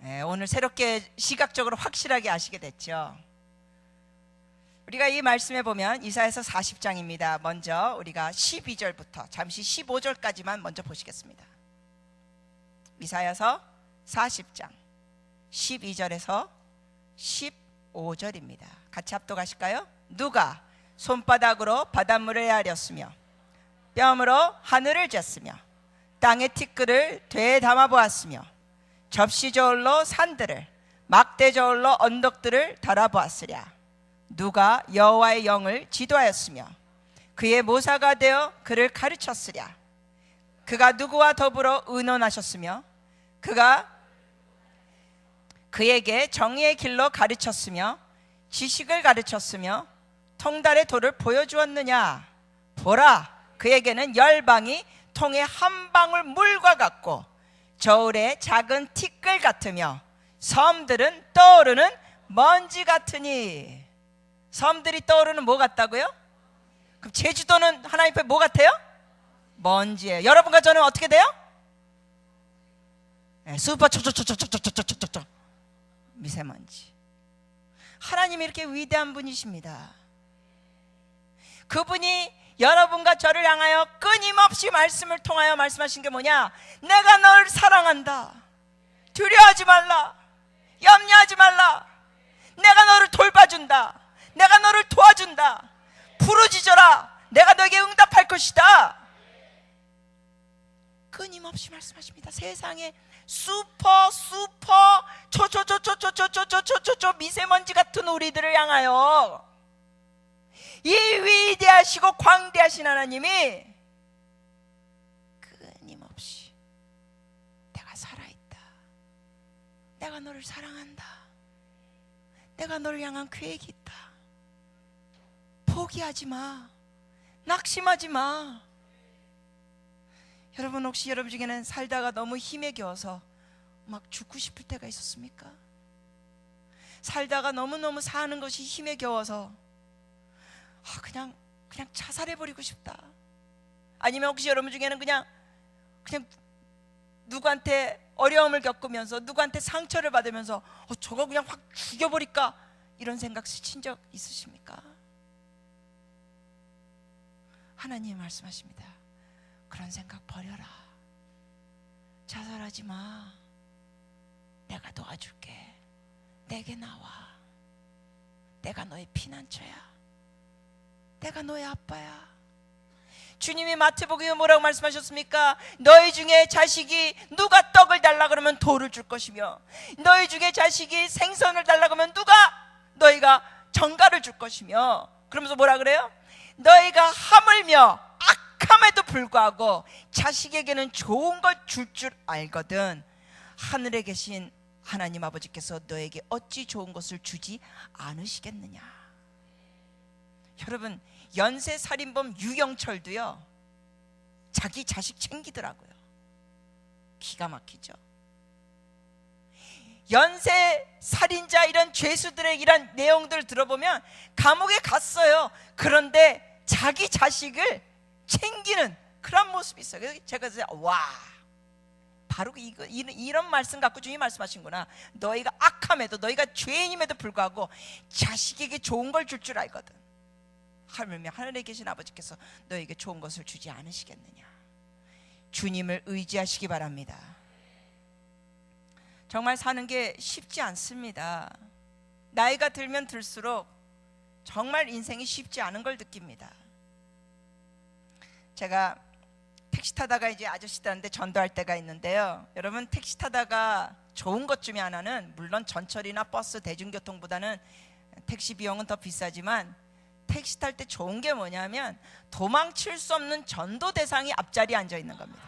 네, 오늘 새롭게 시각적으로 확실하게 아시게 됐죠. 우리가 이 말씀에 보면 이사야서 40장입니다. 먼저 우리가 12절부터 잠시 15절까지만 먼저 보시겠습니다. 이사야서 40장 12절에서 15절입니다. 같이 합독하실까요? 누가 손바닥으로 바닷물을 헤아렸으며 뺨으로 하늘을 쟀으며 땅의 티끌을 되담아 보았으며 접시 저울로 산들을 막대 저울로 언덕들을 달아보았으랴. 누가 여호와의 영을 지도하였으며 그의 모사가 되어 그를 가르쳤으랴. 그가 누구와 더불어 의논하셨으며 그가 그에게 정의의 길로 가르쳤으며 지식을 가르쳤으며 통달의 도를 보여주었느냐. 보라, 그에게는 열방이 통에 한 방울 물과 같고 저울의 작은 티끌 같으며 섬들은 떠오르는 먼지 같으니. 섬들이 떠오르는 뭐 같다고요? 그럼 제주도는 하나님 앞에 뭐 같아요? 먼지예요. 여러분과 저는 어떻게 돼요? 슈퍼 초초초초초초초초초 미세먼지. 하나님이 이렇게 위대한 분이십니다. 그분이 여러분과 저를 향하여 끊임없이 말씀을 통하여 말씀하신 게 뭐냐? 내가 널 사랑한다. 두려워하지 말라. 염려하지 말라. 내가 너를 돌봐준다. 내가 너를 도와준다. 부르짖어라. 내가 너에게 응답할 것이다. 끊임없이 말씀하십니다. 세상에 슈퍼 초초초초초초초초초초 미세먼지 같은 우리들을 향하여 이 위대하시고 광대하신 하나님이 끊임없이 내가 살아있다. 내가 너를 사랑한다. 내가 너를 향한 계획이 있다. 포기하지 마. 낙심하지 마. 여러분, 혹시 여러분 중에는 살다가 너무 힘에 겨워서 막 죽고 싶을 때가 있었습니까? 살다가 너무너무 사는 것이 힘에 겨워서 그냥 자살해버리고 싶다. 아니면 혹시 여러분 중에는 그냥 누구한테 어려움을 겪으면서 누구한테 상처를 받으면서 저거 그냥 확 죽여버릴까 이런 생각 스친 적 있으십니까? 하나님 말씀하십니다. 그런 생각 버려라. 자살하지 마. 내가 도와줄게. 내게 나와. 내가 너의 피난처야. 내가 너의 아빠야. 주님이 마태복음에 뭐라고 말씀하셨습니까? 너희 중에 자식이 누가 떡을 달라 그러면 돌을 줄 것이며, 너희 중에 자식이 생선을 달라 그러면 너희가 정갈을 줄 것이며, 그러면서 뭐라 그래요? 너희가 하물며 악함에도 불구하고 자식에게는 좋은 걸 줄 알거든 하늘에 계신 하나님 아버지께서 너에게 어찌 좋은 것을 주지 않으시겠느냐. 여러분, 연쇄살인범 유영철도요 자기 자식 챙기더라고요. 기가 막히죠. 연쇄살인자 이런 죄수들의 이런 내용들 들어보면 감옥에 갔어요. 그런데 자기 자식을 챙기는 그런 모습이 있어요. 그래서 제가 와, 바로 이런 말씀 갖고 주님이 말씀하신구나. 너희가 악함에도, 너희가 죄인임에도 불구하고 자식에게 좋은 걸 줄 줄 알거든. 하물며 하늘에 계신 아버지께서 너에게 좋은 것을 주지 않으시겠느냐. 주님을 의지하시기 바랍니다. 정말 사는 게 쉽지 않습니다. 나이가 들면 들수록 정말 인생이 쉽지 않은 걸 느낍니다. 제가 택시 타다가 이제 아저씨들한테 전도할 때가 있는데요. 여러분, 택시 타다가 좋은 것 중에 하나는, 물론 전철이나 버스 대중교통보다는 택시 비용은 더 비싸지만 택시 탈 때 좋은 게 뭐냐면 도망칠 수 없는 전도 대상이 앞자리에 앉아 있는 겁니다.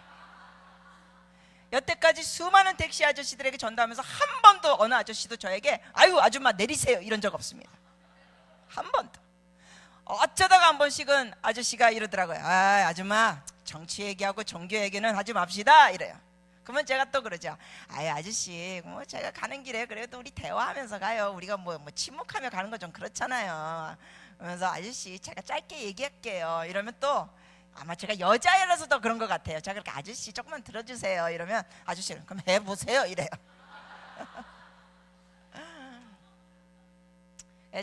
여태까지 수많은 택시 아저씨들에게 전도하면서 한 번도 어느 아저씨도 저에게 아유 아줌마 내리세요 이런 적 없습니다. 한 번도. 어쩌다가 한 번씩은 아저씨가 이러더라고요. 아줌마 정치 얘기하고 종교 얘기는 하지 맙시다 이래요. 그러면 제가 또 그러죠. 아저씨 뭐 제가 가는 길에 그래도 우리 대화하면서 가요. 우리가 뭐 침묵하며 가는 건 좀 그렇잖아요. 그러면서 아저씨 제가 짧게 얘기할게요. 이러면 또 아마 제가 여자애라서 더 그런 것 같아요. 제가 그렇게 아저씨 조금만 들어주세요 이러면 아저씨는 그럼 해보세요 이래요.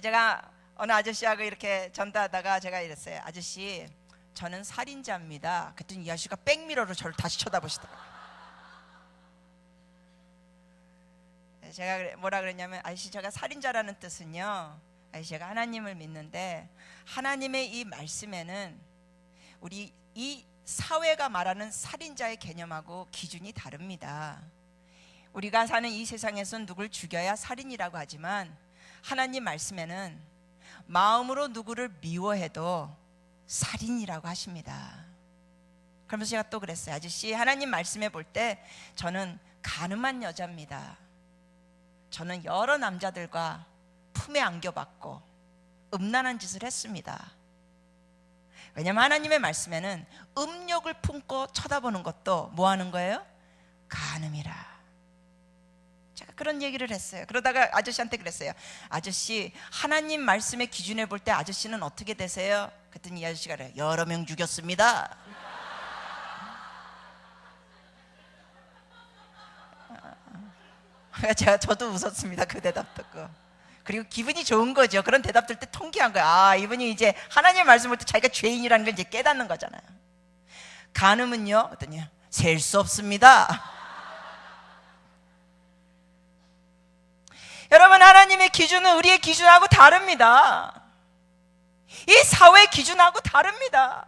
제가 어느 아저씨하고 이렇게 전도하다가 제가 이랬어요. 아저씨 저는 살인자입니다. 그랬더니 이 아저씨가 백미러로 저를 다시 쳐다보시더라고요. 제가 뭐라 그랬냐면 아저씨 제가 살인자라는 뜻은요, 아저씨 제가 하나님을 믿는데 하나님의 이 말씀에는 우리 이 사회가 말하는 살인자의 개념하고 기준이 다릅니다. 우리가 사는 이 세상에서는 누굴 죽여야 살인이라고 하지만 하나님 말씀에는 마음으로 누구를 미워해도 살인이라고 하십니다. 그러면서 제가 또 그랬어요. 아저씨 하나님 말씀에 볼 때 저는 가늠한 여자입니다. 저는 여러 남자들과 품에 안겨봤고 음란한 짓을 했습니다. 왜냐하면 하나님의 말씀에는 음욕을 품고 쳐다보는 것도 뭐 하는 거예요? 간음이라. 제가 그런 얘기를 했어요. 그러다가 아저씨한테 그랬어요. 아저씨 하나님 말씀의 기준에 볼 때 아저씨는 어떻게 되세요? 그랬더니 이 아저씨가 그래요. 여러 명 죽였습니다. 저도 웃었습니다. 그 대답 듣고. 그리고 기분이 좋은 거죠. 그런 대답 들 때 통쾌한 거야. 아, 이분이 이제 하나님의 말씀을 때 자기가 죄인이라는 걸 이제 깨닫는 거잖아요. 간음은요, 어떠냐? 셀 수 없습니다. 여러분, 하나님의 기준은 우리의 기준하고 다릅니다. 이 사회의 기준하고 다릅니다.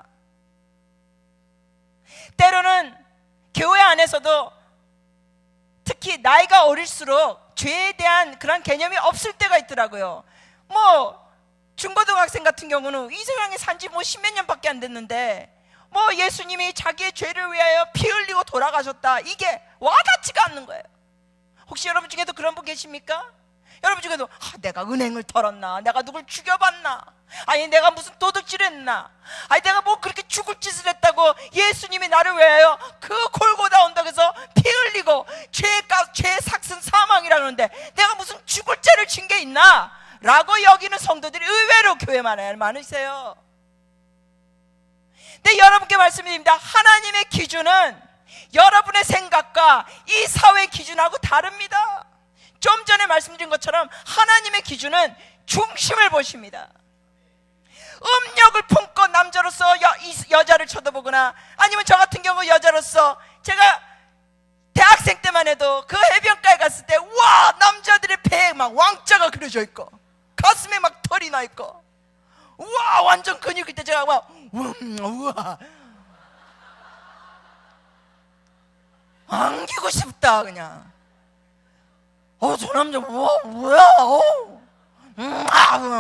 때로는 교회 안에서도 특히 나이가 어릴수록 죄에 대한 그런 개념이 없을 때가 있더라고요. 뭐 중고등학생 같은 경우는 이 세상에 산지 뭐 십몇 년밖에 안 됐는데 뭐 예수님이 자기의 죄를 위하여 피 흘리고 돌아가셨다, 이게 와닿지가 않는 거예요. 혹시 여러분 중에도 그런 분 계십니까? 여러분 중에도 내가 은행을 털었나, 내가 누굴 죽여봤나, 아니 내가 무슨 도둑질을 했나, 아니 내가 뭐 그렇게 죽을 짓을 했다고 예수님이 나를 위하여 그 골고다 언덕에서 피 흘리고 죄의 삭슨 사망이라는데 내가 무슨 죽을 죄를 진 게 있나 라고 여기는 성도들이 의외로 교회 많으세요. 근데 여러분께 말씀드립니다. 하나님의 기준은 여러분의 생각과 이 사회의 기준하고 다릅니다. 좀 전에 말씀드린 것처럼 하나님의 기준은 중심을 보십니다. 음욕을 품고 남자로서 여자를 쳐다보거나, 아니면 저 같은 경우 여자로서 제가 대학생 때만 해도 그 해변가에 갔을 때 와, 남자들의 배에 막 왕자가 그려져 있고 가슴에 막 털이 나 있고 우와, 완전 근육일 때 제가 막 우와, 안기고 싶다. 그냥 저 남자 뭐야,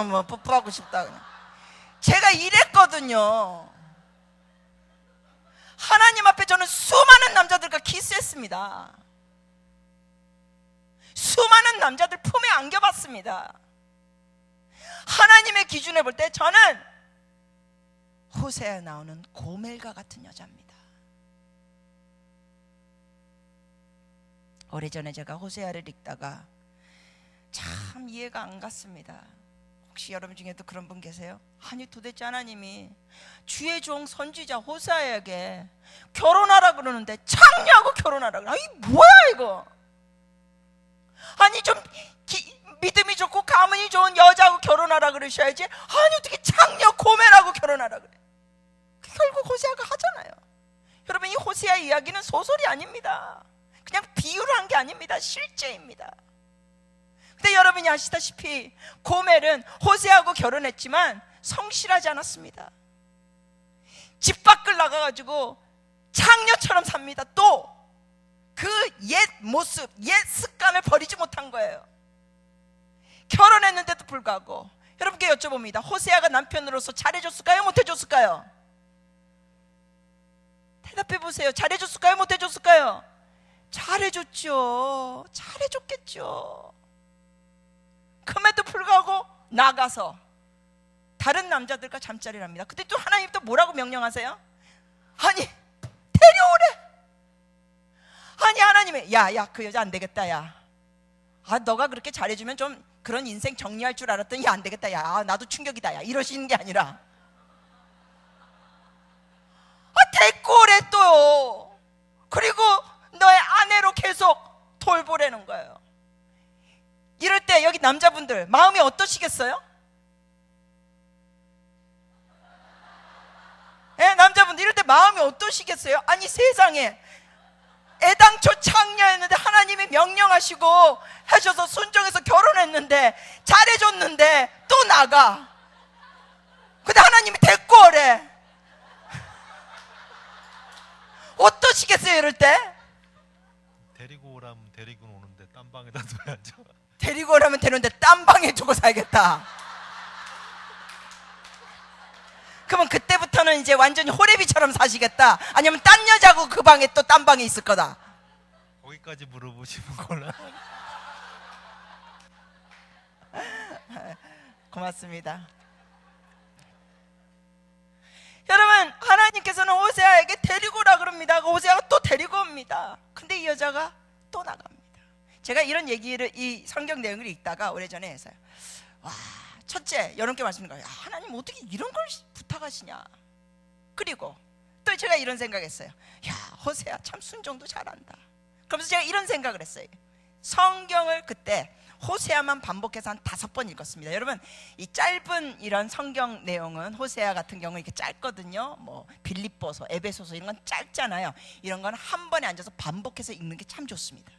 뭐 뽀뽀하고 싶다. 그냥 제가 이랬거든요. 하나님 앞에 저는 수많은 남자들과 키스했습니다. 수많은 남자들 품에 안겨봤습니다. 하나님의 기준에 볼 때 저는 호세아에 나오는 고멜과 같은 여자입니다. 오래전에 제가 호세아를 읽다가 참 이해가 안 갔습니다. 혹시 여러분 중에도 그런 분 계세요? 아니 도대체 하나님이 주의 종 선지자 호세아에게 결혼하라 그러는데 창녀하고 결혼하라 그래. 아니 뭐야 이거. 아니 좀 믿음이 좋고 가문이 좋은 여자하고 결혼하라 그러셔야지, 아니 어떻게 창녀 고멜하고 결혼하라 그래. 결국 호세아가 하잖아요. 여러분, 이 호세아 이야기는 소설이 아닙니다. 그냥 비유를 한 게 아닙니다. 실제입니다. 근데 여러분이 아시다시피 고멜은 호세아하고 결혼했지만 성실하지 않았습니다. 집 밖을 나가가지고 창녀처럼 삽니다. 또 그 옛 모습, 옛 습관을 버리지 못한 거예요. 결혼했는데도 불구하고 여러분께 여쭤봅니다. 호세아가 남편으로서 잘해줬을까요? 못해줬을까요? 대답해 보세요. 잘해줬을까요? 못해줬을까요? 잘해줬죠. 잘해줬겠죠. 그럼에도 불구하고 나가서 다른 남자들과 잠자리를 합니다. 근데 또 하나님 또 뭐라고 명령하세요? 아니 데려오래. 아니 하나님이 야 그 여자 안 되겠다. 야 너가 그렇게 잘해주면 좀 그런 인생 정리할 줄 알았더니 안 되겠다. 야 나도 충격이다. 야 이러시는 게 아니라 데리고 오래 또. 그리고 너의 아내로 계속 돌보라는 거예요. 이럴 때 여기 남자분들 마음이 어떠시겠어요? 예, 남자분들 이럴 때 마음이 어떠시겠어요? 아니 세상에 애당초 창녀였는데 하나님이 명령하시고 하셔서 순종해서 결혼했는데 잘해줬는데 또 나가. 근데 하나님이 데리고 오래. 어떠시겠어요 이럴 때? 데리고 오라면 데리고 오는데 딴 방에다 둬야죠. 데리고 오라면 되는데 딴 방에 두고 살겠다. 그러면 그때부터는 이제 완전히 호레비처럼 사시겠다. 아니면 딴 여자고 그 방에 또 딴 방에 있을 거다. 거기까지 물어보시면 곤란. 고맙습니다. 여러분, 하나님께서는 호세아에게 데리고 오라 그럽니다. 호세아가 또 데리고 옵니다. 근데 이 여자가 또 나갑니다. 제가 이런 얘기를, 이 성경 내용을 읽다가 오래전에 했어요. 와, 첫째, 여러분께 말씀드린 거예요. 하나님 어떻게 이런 걸 부탁하시냐. 그리고 또 제가 이런 생각했어요. 야, 호세아 참 순종도 잘한다. 그러면서 제가 이런 생각을 했어요. 성경을 그때 호세아만 반복해서 한 5번 읽었습니다. 여러분, 이 짧은 이런 성경 내용은 호세아 같은 경우 이렇게 짧거든요. 뭐 빌립보서, 에베소서 이런 건 짧잖아요. 이런 건 한 번에 앉아서 반복해서 읽는 게 참 좋습니다.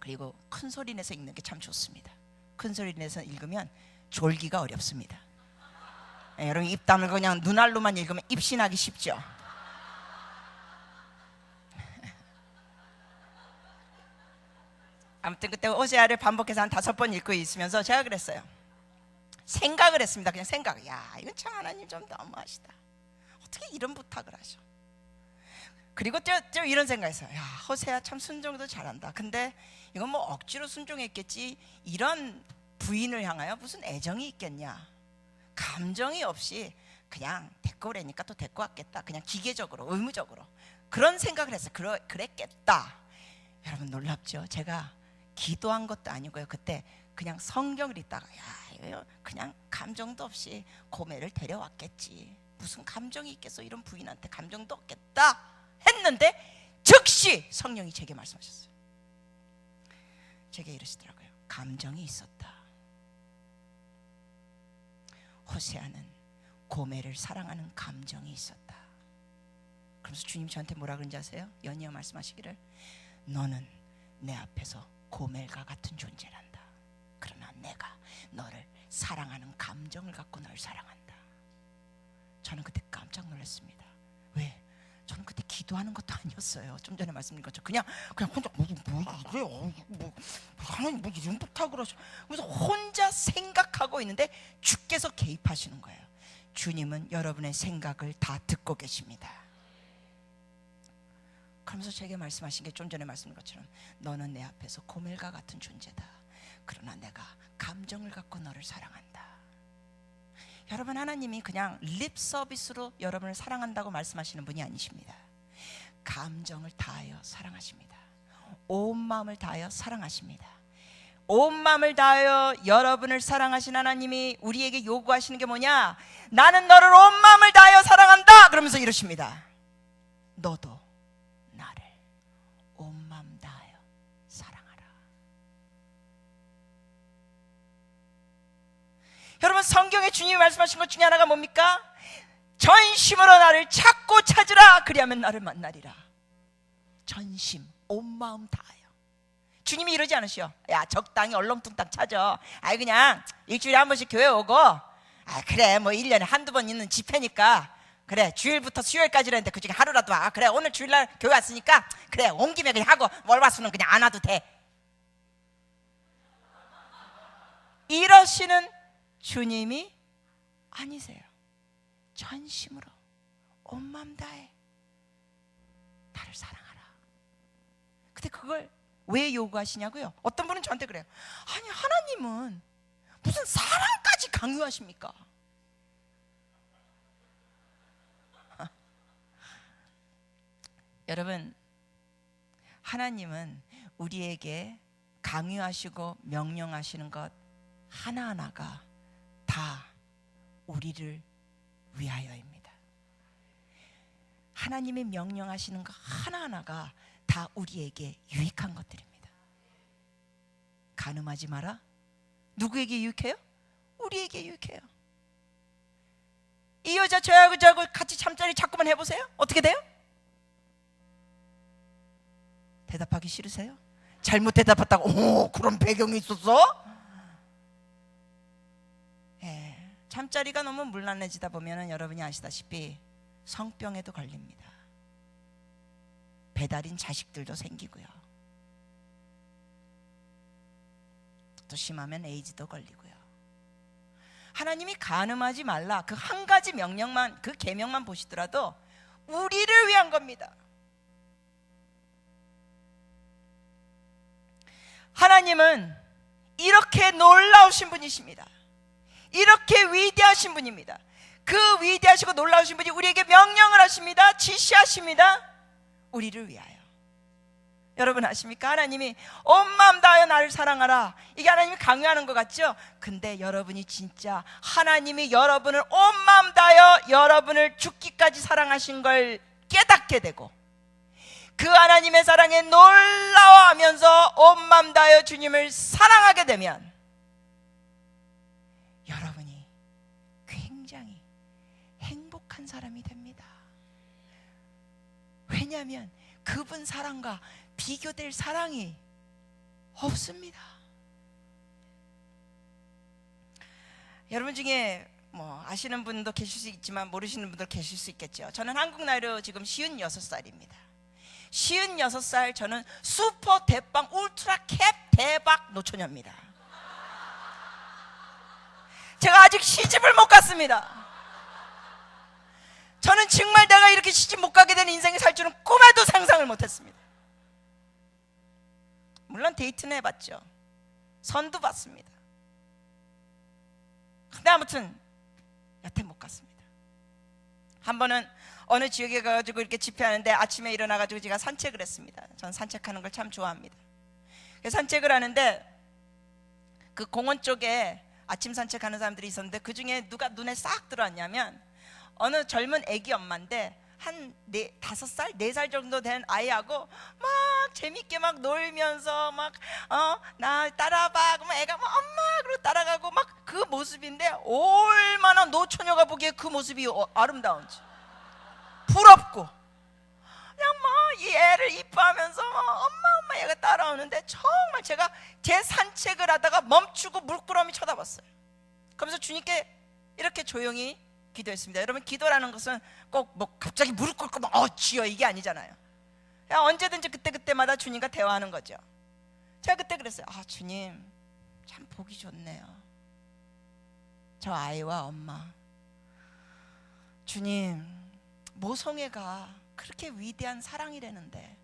그리고 큰 소리 내서 읽는 게 참 좋습니다. 큰 소리 내서 읽으면 졸기가 어렵습니다. 네, 여러분 입 다물고 그냥 눈알로만 읽으면 입신하기 쉽죠. 아무튼 그때 호세아를 반복해서 한 5번 읽고 있으면서 제가 그랬어요. 생각을 했습니다. 그냥 생각. 야, 이건 참 하나님 좀 너무하시다. 어떻게 이런 부탁을 하셔? 그리고 또 이런 생각했어요. 야, 호세아 참 순종도 잘한다. 근데 이건 뭐 억지로 순종했겠지. 이런 부인을 향하여 무슨 애정이 있겠냐? 감정이 없이 그냥 데리고 오라니까 또 데리고 왔겠다. 그냥 기계적으로, 의무적으로 그런 생각을 했어요. 그랬겠다. 여러분 놀랍죠? 제가 기도한 것도 아니고요. 그때 그냥 성경을 읽다가 야, 그냥 감정도 없이 고매를 데려왔겠지. 무슨 감정이 있겠어? 이런 부인한테 감정도 없겠다 했는데 즉시 성령이 제게 말씀하셨어요. 제게 이러시더라고요. 감정이 있었다. 호세아는 고매를 사랑하는 감정이 있었다. 그러면서 주님 저한테 뭐라 그런지 아세요? 연이어 말씀하시기를 너는 내 앞에서 고멜과 같은 존재란다. 그러나 내가 너를 사랑하는 감정을 갖고 널 사랑한다. 저는 그때 깜짝 놀랐습니다. 왜? 저는 그때 기도하는 것도 아니었어요. 좀 전에 말씀드린 것처럼 그냥 혼자 뭐 이래요? 하나님 뭐 이런 부탁을 하셔? 그래서 혼자 생각하고 있는데 주께서 개입하시는 거예요. 주님은 여러분의 생각을 다 듣고 계십니다. 그러면서 제게 말씀하신 게 좀 전에 말씀드린 것처럼 너는 내 앞에서 고멜과 같은 존재다. 그러나 내가 감정을 갖고 너를 사랑한다. 여러분, 하나님이 그냥 립 서비스로 여러분을 사랑한다고 말씀하시는 분이 아니십니다. 감정을 다하여 사랑하십니다. 온 마음을 다하여 사랑하십니다. 온 마음을 다하여 여러분을 사랑하신 하나님이 우리에게 요구하시는 게 뭐냐? 나는 너를 온 마음을 다하여 사랑한다. 그러면서 이러십니다. 너도 나를 온 마음 다하여 사랑하라. 여러분, 성경에 주님이 말씀하신 것 중에 하나가 뭡니까? 전심으로 나를 찾고 찾으라. 그리하면 나를 만나리라. 전심, 온 마음 다하여. 주님이 이러지 않으시오. 야, 적당히 얼렁뚱땅 찾아. 아이 그냥 일주일에 한 번씩 교회 오고, 아 그래 뭐 1년에 한두 번 있는 집회니까 그래 주일부터 수요일까지라는데 그중에 하루라도 와. 그래 오늘 주일날 교회 왔으니까 그래 온 김에 그냥 하고 월화수는 그냥 안 와도 돼. 이러시는 주님이 아니세요. 전심으로 온 마음 다해 나를 사랑하라. 근데 그걸 왜 요구하시냐고요? 어떤 분은 저한테 그래요. 아니 하나님은 무슨 사랑까지 강요하십니까? 여러분, 하나님은 우리에게 강요하시고 명령하시는 것 하나하나가 다 우리를 위하여입니다. 하나님이 명령하시는 것 하나하나가 다 우리에게 유익한 것들입니다. 간음하지 마라. 누구에게 유익해요? 우리에게 유익해요. 이 여자 저하고 같이 잠자리 자꾸만 해보세요. 어떻게 돼요? 대답하기 싫으세요? 잘못 대답했다고 오 그런 배경이 있었어? 예, 잠자리가 너무 물란해지다 보면 여러분이 아시다시피 성병에도 걸립니다. 배달인 자식들도 생기고요. 또 심하면 에이즈도 걸리고요. 하나님이 간음하지 말라 그 한 가지 명령만, 그 계명만 보시더라도 우리를 위한 겁니다. 하나님은 이렇게 놀라우신 분이십니다. 이렇게 위대하신 분입니다. 그 위대하시고 놀라우신 분이 우리에게 명령을 하십니다. 지시하십니다. 우리를 위하여. 여러분 아십니까? 하나님이 온 마음 다하여 나를 사랑하라. 이게 하나님이 강요하는 것 같죠? 근데 여러분이 진짜 하나님이 여러분을 온 마음 다하여 여러분을 죽기까지 사랑하신 걸 깨닫게 되고 그 하나님의 사랑에 놀라워하면서 온 맘 다하여 주님을 사랑하게 되면 여러분이 굉장히 행복한 사람이 됩니다. 왜냐하면 그분 사랑과 비교될 사랑이 없습니다. 여러분 중에 뭐 아시는 분도 계실 수 있지만 모르시는 분도 계실 수 있겠죠. 저는 한국 나이로 지금 56살입니다. 56살, 저는 슈퍼 대빵 울트라 캡 대박 노처녀입니다. 제가 아직 시집을 못 갔습니다. 저는 정말 내가 이렇게 시집 못 가게 된 인생을 살 줄은 꿈에도 상상을 못했습니다. 물론 데이트는 해봤죠. 선도 봤습니다. 근데 아무튼 여태 못 갔습니다. 한 번은 어느 지역에 가가지고 이렇게 집회하는데 아침에 일어나가지고 제가 산책을 했습니다. 전 산책하는 걸 참 좋아합니다. 산책을 하는데 그 공원 쪽에 아침 산책하는 사람들이 있었는데 그 중에 누가 눈에 싹 들어왔냐면 어느 젊은 애기 엄마인데 한 5살, 4살 정도 된 아이하고 막 재밌게 막 놀면서 막 나 따라봐. 그러면 애가 막 엄마 그러고 따라가고 막 그 모습인데 얼마나 노처녀가 보기에 그 모습이 아름다운지, 부럽고 그냥 뭐 이 애를 이뻐하면서 엄마 얘가 따라오는데 정말 제가 제 산책을 하다가 멈추고 물끄러미 쳐다봤어요. 그러면서 주님께 이렇게 조용히 기도했습니다. 여러분, 기도라는 것은 꼭 뭐 갑자기 무릎 꿇고 막 주여 이게 아니잖아요. 그냥 언제든지 그때그때마다 주님과 대화하는 거죠. 제가 그때 그랬어요. 주님 참 보기 좋네요. 저 아이와 엄마. 주님, 모성애가 그렇게 위대한 사랑이라는데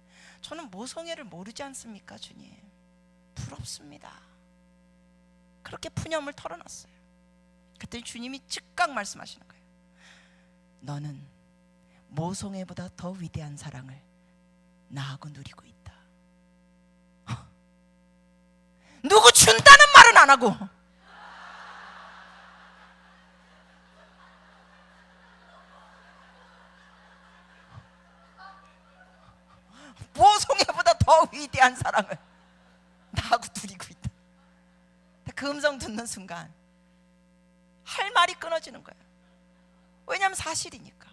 저는 모성애를 모르지 않습니까? 주님, 부럽습니다. 그렇게 푸념을 털어놨어요. 그랬더니 주님이 즉각 말씀하시는 거예요. 너는 모성애보다 더 위대한 사랑을 나하고 누리고 있다. 누구 준다는 말은 안 하고 모성애보다 더 위대한 사랑을 나하고 누리고 있다. 그 음성 듣는 순간 할 말이 끊어지는 거예요. 왜냐하면 사실이니까.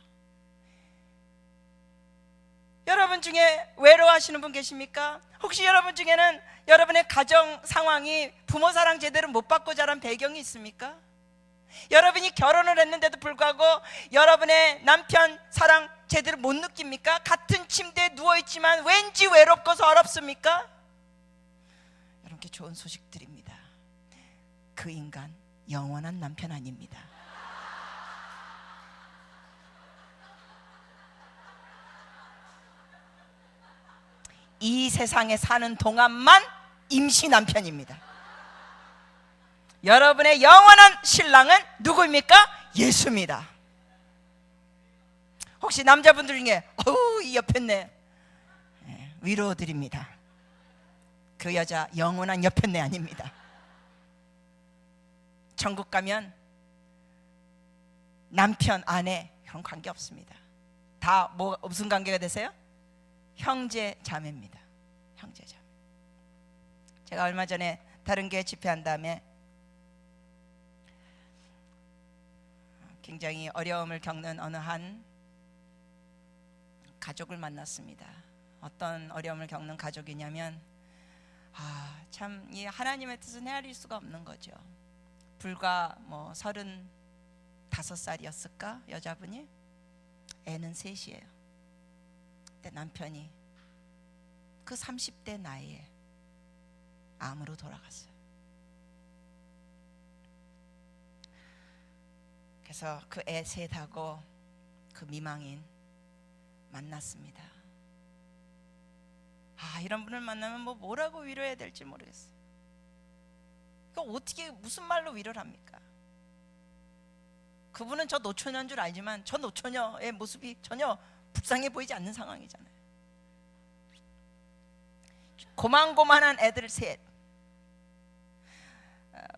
여러분 중에 외로워하시는 분 계십니까? 혹시 여러분 중에는 여러분의 가정 상황이 부모 사랑 제대로 못 받고 자란 배경이 있습니까? 여러분이 결혼을 했는데도 불구하고 여러분의 남편 사랑 제대로 못 느낍니까? 같은 침대에 누워있지만 왠지 외롭고 서럽습니까? 여러분께 좋은 소식 드립니다. 그 인간 영원한 남편 아닙니다. 이 세상에 사는 동안만 임시 남편입니다. 여러분의 영원한 신랑은 누구입니까? 예수입니다. 혹시 남자분들 중에 이 옆에 있네, 위로 드립니다. 그 여자 영원한 옆편네 아닙니다. 천국 가면 남편, 아내 그런 관계 없습니다. 다 무슨 관계가 되세요? 형제 자매입니다. 형제 자매. 제가 얼마 전에 다른 교회 집회한 다음에 굉장히 어려움을 겪는 어느 한 가족을 만났습니다. 어떤 어려움을 겪는 가족이냐면 참 이 하나님의 뜻은 헤아릴 수가 없는 거죠. 불과 35살이었을까 여자분이, 애는 셋이에요. 근데 남편이 그 30대 나이에 암으로 돌아갔어요. 그래서 그 애 셋하고 그 미망인 만났습니다. 이런 분을 만나면 뭐라고 위로해야 될지 모르겠어요. 어떻게 무슨 말로 위로를 합니까? 그분은 저 노처녀인 줄 알지만 저 노처녀의 모습이 전혀 불쌍해 보이지 않는 상황이잖아요. 고만고만한 애들 셋.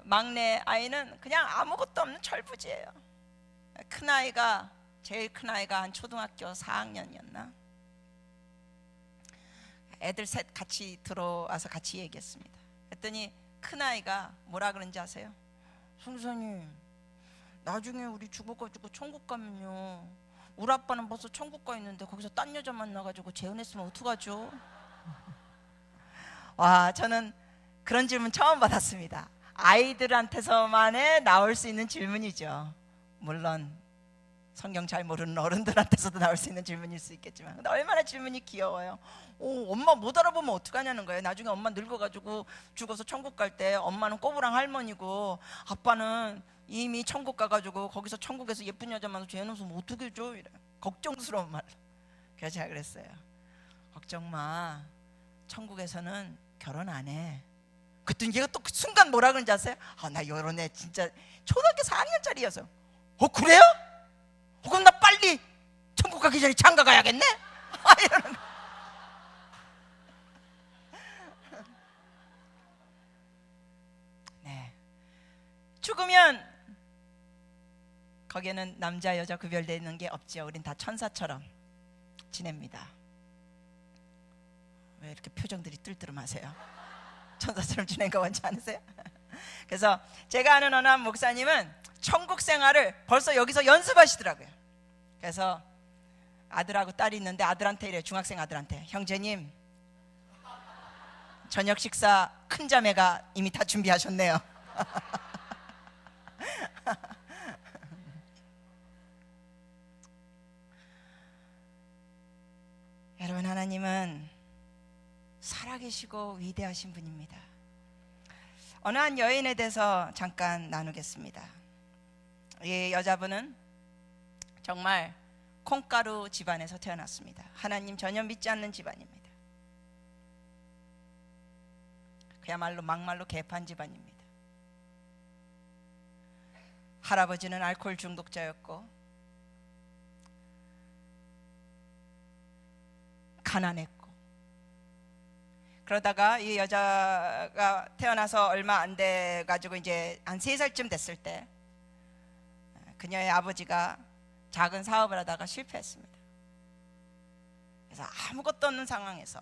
막내 아이는 그냥 아무것도 없는 철부지예요. 제일 큰 아이가 한 초등학교 4학년이었나? 애들 셋 같이 들어와서 같이 얘기했습니다. 그랬더니 큰아이가 뭐라 그런지 아세요? 선생님, 나중에 우리 죽어가지고 천국 가면요, 우리 아빠는 벌써 천국 가 있는데 거기서 딴 여자 만나가지고 재혼했으면 어떡하죠? 와, 저는 그런 질문 처음 받았습니다. 아이들한테서만에 나올 수 있는 질문이죠. 물론 성경 잘 모르는 어른들한테서도 나올 수 있는 질문일 수 있겠지만, 근데 얼마나 질문이 귀여워요. 엄마 못 알아보면 어떡하냐는 거예요. 나중에 엄마 늙어가지고 죽어서 천국 갈 때 엄마는 꼬부랑 할머니고 아빠는 이미 천국 가가지고 거기서 천국에서 예쁜 여자 만나서 재혼하면 어떻게 해줘? 이래. 걱정스러운 말로. 그래서 제가 그랬어요. 걱정 마, 천국에서는 결혼 안 해. 그랬더니 얘가 또 그 순간 뭐라 그런지 아세요? 나 이런 애 진짜 초등학교 4학년짜리여서 그래요? 그럼 나 빨리 천국 가기 전에 장가 가야겠네? 이러는 거. 네. 죽으면 거기에는 남자 여자 구별되는 게 없지요. 우린 다 천사처럼 지냅니다. 왜 이렇게 표정들이 뜰뜨름하세요? 천사처럼 지낸 거 원치 않으세요? 그래서 제가 아는 어느 한 목사님은 천국 생활을 벌써 여기서 연습하시더라고요. 그래서 아들하고 딸이 있는데 아들한테 이래요. 중학생 아들한테, 형제님 저녁 식사 큰 자매가 이미 다 준비하셨네요. 여러분, 하나님은 살아계시고 위대하신 분입니다. 어느 한 여인에 대해서 잠깐 나누겠습니다. 이 여자분은 정말 콩가루 집안에서 태어났습니다. 하나님 전혀 믿지 않는 집안입니다. 그야말로 막말로 개판 집안입니다. 할아버지는 알코올 중독자였고 가난했고, 그러다가 이 여자가 태어나서 얼마 안 돼 가지고 이제 한 3살쯤 됐을 때 그녀의 아버지가 작은 사업을 하다가 실패했습니다. 그래서 아무것도 없는 상황에서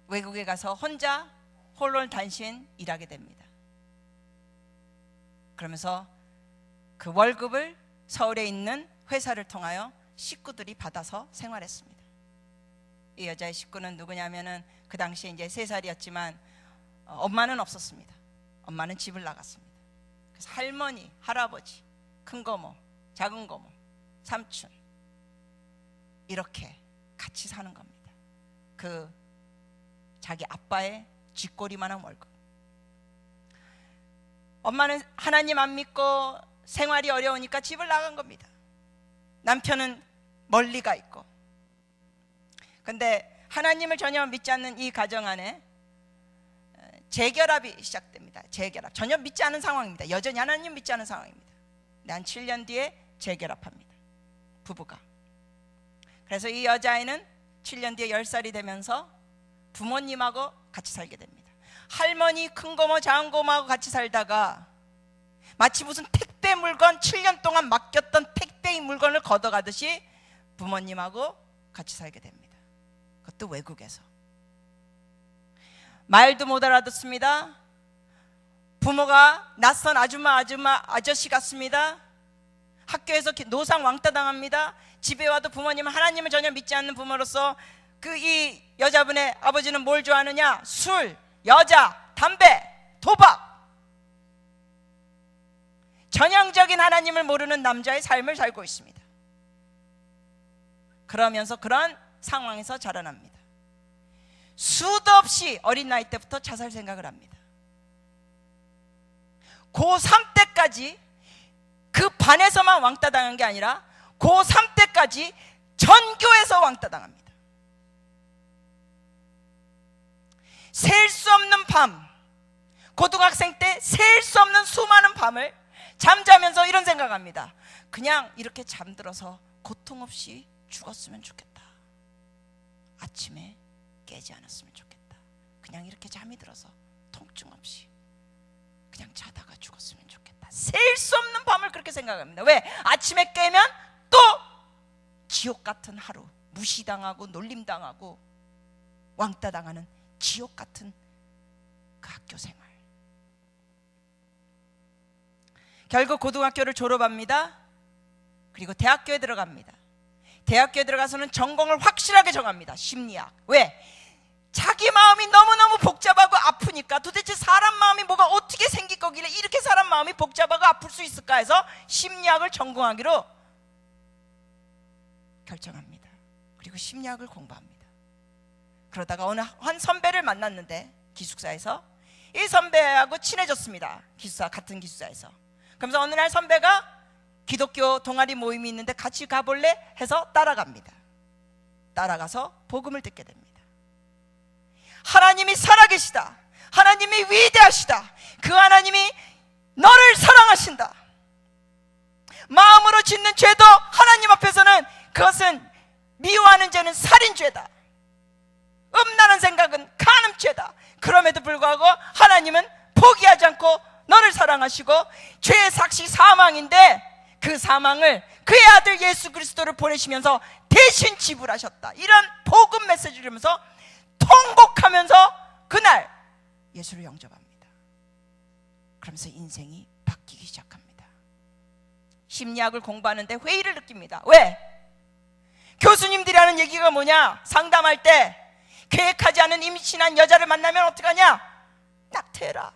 외국에 가서 혼자 홀로단신 일하게 됩니다. 그러면서 그 월급을 서울에 있는 회사를 통하여 식구들이 받아서 생활했습니다. 이 여자의 식구는 누구냐면은 그 당시에 이제 3살이었지만 엄마는 없었습니다. 엄마는 집을 나갔습니다. 그래서 할머니, 할아버지, 큰 고모, 작은 고모, 삼촌 이렇게 같이 사는 겁니다. 그 자기 아빠의 쥐꼬리만한 월급. 엄마는 하나님 안 믿고 생활이 어려우니까 집을 나간 겁니다. 남편은 멀리 가 있고. 근데 하나님을 전혀 믿지 않는 이 가정 안에 재결합이 시작됩니다. 재결합. 전혀 믿지 않은 상황입니다. 여전히 하나님 믿지 않은 상황입니다. 근데 한 7년 뒤에 재결합합니다. 부부가. 그래서 이 여자아이는 7년 뒤에 10살이 되면서 부모님하고 같이 살게 됩니다. 할머니, 큰고모, 작은고모하고 같이 살다가 마치 무슨 택배 물건 7년 동안 맡겼던 택배의 물건을 걷어가듯이 부모님하고 같이 살게 됩니다. 그것도 외국에서. 말도 못 알아듣습니다. 부모가 낯선 아저씨 같습니다. 학교에서 노상 왕따 당합니다. 집에 와도 부모님은 하나님을 전혀 믿지 않는 부모로서 이 여자분의 아버지는 뭘 좋아하느냐? 술, 여자, 담배, 도박. 전형적인 하나님을 모르는 남자의 삶을 살고 있습니다. 그러면서 그런 상황에서 자라납니다. 수도 없이 어린 나이 때부터 자살 생각을 합니다. 고3 때까지 그 반에서만 왕따 당한 게 아니라 고3 때까지 전교에서 왕따 당합니다. 셀 수 없는 밤, 고등학생 때 셀 수 없는 수많은 밤을 잠자면서 이런 생각합니다. 그냥 이렇게 잠들어서 고통 없이 죽었으면 좋겠다. 아침에 깨지 않았으면 좋겠다. 그냥 이렇게 잠이 들어서 통증 없이 그냥 자다가 죽었으면 좋겠다. 셀 수 없는 밤을 그렇게 생각합니다. 왜? 아침에 깨면 또 지옥 같은 하루, 무시당하고 놀림당하고 왕따당하는 지옥 같은 그 학교 생활. 결국 고등학교를 졸업합니다. 그리고 대학교에 들어갑니다. 대학교에 들어가서는 전공을 확실하게 정합니다. 심리학. 왜? 자기 마음이 너무너무 복잡하고 아프니까 도대체 사람 마음이 뭐가 어떻게 생길 거길래 이렇게 사람 마음이 복잡하고 아플 수 있을까 해서 심리학을 전공하기로 결정합니다. 그리고 심리학을 공부합니다. 그러다가 어느 한 선배를 만났는데 기숙사에서 이 선배하고 친해졌습니다. 기숙사, 같은 기숙사에서. 그러면서 어느 날 선배가 기독교 동아리 모임이 있는데 같이 가볼래? 해서 따라갑니다. 따라가서 복음을 듣게 됩니다. 하나님이 살아계시다. 하나님이 위대하시다. 그 하나님이 너를 사랑하신다. 마음으로 짓는 죄도 하나님 앞에서는 그것은 미워하는 죄는 살인죄다. 음란한 생각은 간음죄다. 그럼에도 불구하고 하나님은 포기하지 않고 너를 사랑하시고 죄의 삭시 사망인데 그 사망을 그의 아들 예수 그리스도를 보내시면서 대신 지불하셨다. 이런 복음 메시지를 들으면서 통곡하면서 그날 예수를 영접합니다. 그러면서 인생이 바뀌기 시작합니다. 심리학을 공부하는데 회의를 느낍니다. 왜? 교수님들이 하는 얘기가 뭐냐? 상담할 때 계획하지 않은 임신한 여자를 만나면 어떡하냐? 낙태해라,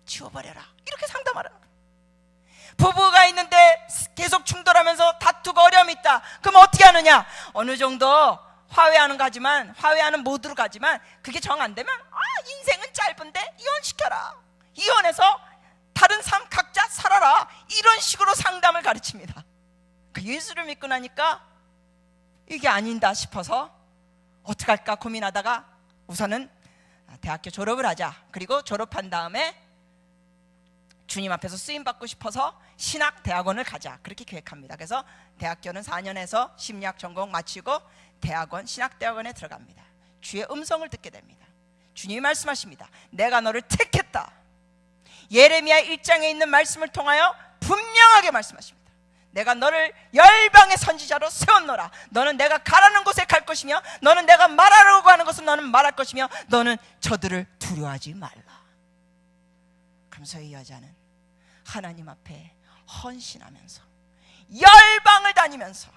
지워버려라, 이렇게 상담하라. 부부가 있는데 계속 충돌하면서 다투고 어려움이 있다. 그럼 어떻게 하느냐? 어느 정도 화해하는 가지만, 화해하는 모드로 가지만 그게 정 안 되면 인생은 짧은데 이혼시켜라. 이혼해서 다른 삶 각자 살아라. 이런 식으로 상담을 가르칩니다. 그 예수를 믿고 나니까 이게 아닌다 싶어서 어떡할까 고민하다가 우선은 대학교 졸업을 하자. 그리고 졸업한 다음에 주님 앞에서 쓰임받고 싶어서 신학대학원을 가자. 그렇게 계획합니다. 그래서 대학교는 4년에서 심리학 전공 마치고 대학원, 신학대학원에 들어갑니다. 주의 음성을 듣게 됩니다. 주님이 말씀하십니다. 내가 너를 택했다. 예레미야 1장에 있는 말씀을 통하여 분명하게 말씀하십니다. 내가 너를 열방의 선지자로 세웠노라. 너는 내가 가라는 곳에 갈 것이며 너는 내가 말하려고 하는 것은 너는 말할 것이며 너는 저들을 두려워하지 말라. 그러면서 이 여자는 하나님 앞에 헌신하면서 열방을 다니면서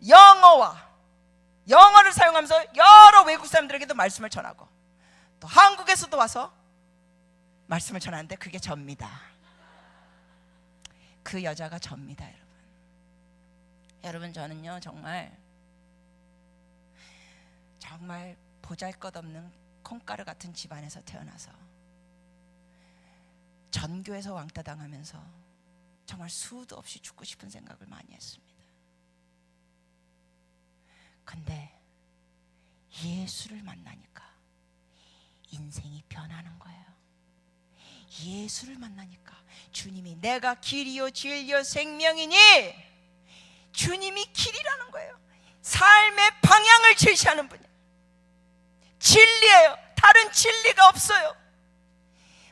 영어를 사용하면서 여러 외국 사람들에게도 말씀을 전하고 또 한국에서도 와서 말씀을 전하는데 그게 접니다. 그 여자가 접니다. 여러분 저는요 정말 보잘것없는 콩가루 같은 집안에서 태어나서 전교에서 왕따 당하면서 정말 수도 없이 죽고 싶은 생각을 많이 했습니다. 근데 예수를 만나니까 인생이 변하는 거예요. 예수를 만나니까 주님이 내가 길이요 진리요 생명이니 주님이 길이라는 거예요. 삶의 방향을 제시하는 분이에요. 진리예요. 다른 진리가 없어요.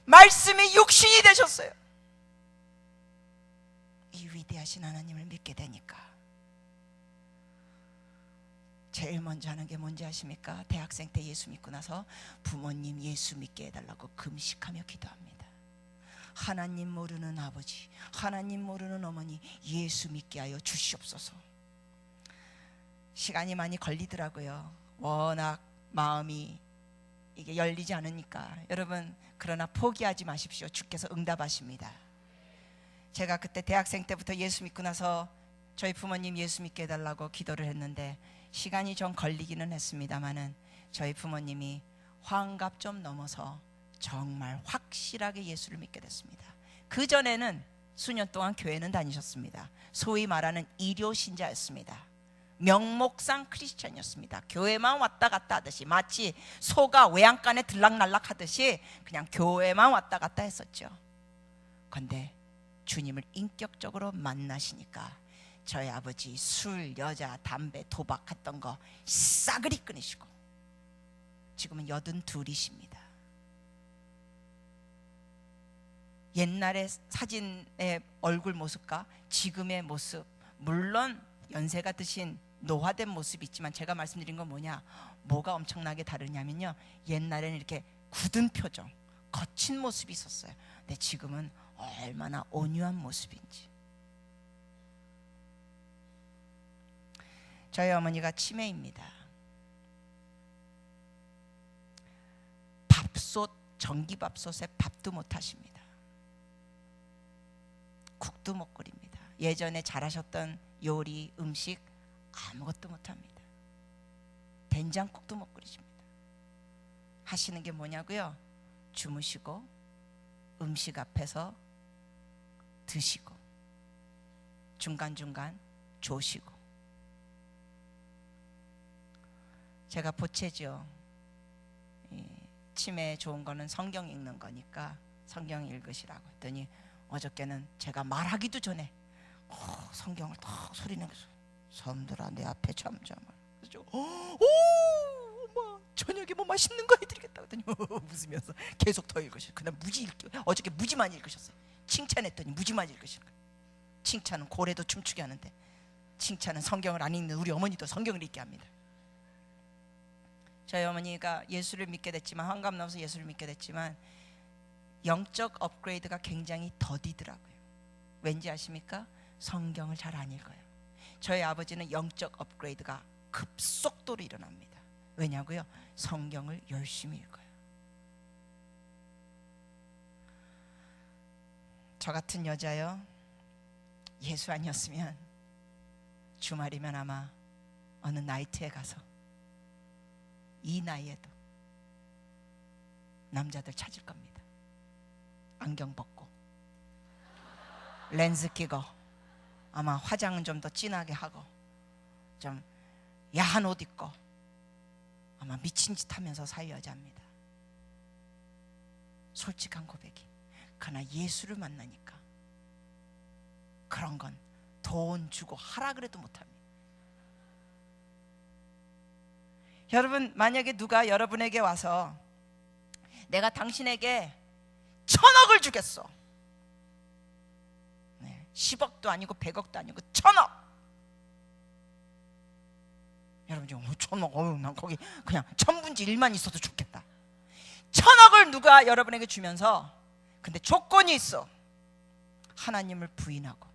말씀이 육신이 되셨어요. 이 위대하신 하나님을 믿게 되니까 제일 먼저 하는 게 뭔지 아십니까? 대학생 때 예수 믿고 나서 부모님 예수 믿게 해달라고 금식하며 기도합니다. 하나님 모르는 아버지, 하나님 모르는 어머니 예수 믿게 하여 주시옵소서. 시간이 많이 걸리더라고요. 워낙 마음이 이게 열리지 않으니까. 여러분 그러나 포기하지 마십시오. 주께서 응답하십니다. 제가 그때 대학생 때부터 예수 믿고 나서 저희 부모님 예수 믿게 해달라고 기도를 했는데 시간이 좀 걸리기는 했습니다마는 저희 부모님이 환갑 좀 넘어서 정말 확실하게 예수를 믿게 됐습니다. 그 전에는 수년 동안 교회는 다니셨습니다. 소위 말하는 일요 신자였습니다. 명목상 크리스천이었습니다. 교회만 왔다 갔다 하듯이 마치 소가 외양간에 들락날락 하듯이 그냥 교회만 왔다 갔다 했었죠. 그런데 주님을 인격적으로 만나시니까 저희 아버지 술, 여자, 담배, 도박 했던 거 싸그리 끊으시고 지금은 82이십니다. 옛날의 사진의 얼굴 모습과 지금의 모습, 물론 연세가 드신 노화된 모습이 있지만 제가 말씀드린 건 뭐냐, 뭐가 엄청나게 다르냐면요, 옛날에는 이렇게 굳은 표정, 거친 모습이 있었어요. 근데 지금은 얼마나 온유한 모습인지. 저희 어머니가 치매입니다. 밥솥, 전기밥솥에 밥도 못 하십니다. 국도 못 끓입니다. 예전에 잘하셨던 요리, 음식 아무것도 못 합니다. 된장국도 못 끓이십니다. 하시는 게 뭐냐고요? 주무시고 음식 앞에서 드시고 중간중간 조시고. 제가 보채죠. 치매에 좋은 거는 성경 읽는 거니까 성경 읽으시라고 했더니 어저께는 제가 말하기도 전에 성경을 딱 소리내면서 섬들아 내 앞에 잠잠을. 그래서 엄마 저녁에 뭐 맛있는 거 해드리겠다고 했더니 웃으면서 계속 더 읽으셨어요. 그날 어저께 무지만 읽으셨어요. 칭찬했더니 무지만 읽으시는 거예요. 칭찬은 고래도 춤추게 하는데 칭찬은 성경을 안 읽는 우리 어머니도 성경을 읽게 합니다. 저희 어머니가 예수를 믿게 됐지만, 환갑 넘어서 예수를 믿게 됐지만 영적 업그레이드가 굉장히 더디더라고요. 왠지 아십니까? 성경을 잘 안 읽어요. 저희 아버지는 영적 업그레이드가 급속도로 일어납니다. 왜냐고요? 성경을 열심히 읽어요. 저 같은 여자요, 예수 아니었으면 주말이면 아마 어느 나이트에 가서 이 나이에도 남자들 찾을 겁니다. 안경 벗고 렌즈 끼고 아마 화장은 좀 더 진하게 하고 좀 야한 옷 입고 아마 미친 짓 하면서 살 여자입니다. 솔직한 고백이. 그러나 예수를 만나니까 그런 건 돈 주고 하라 그래도 못합니다. 여러분, 만약에 누가 여러분에게 와서 내가 당신에게 1000억을 주겠어. 10억도 아니고 100억도 아니고 1000억. 여러분 지금 1000억, 난 거기 그냥 1000분지 1만 있어도 좋겠다. 1000억을 누가 여러분에게 주면서, 근데 조건이 있어. 하나님을 부인하고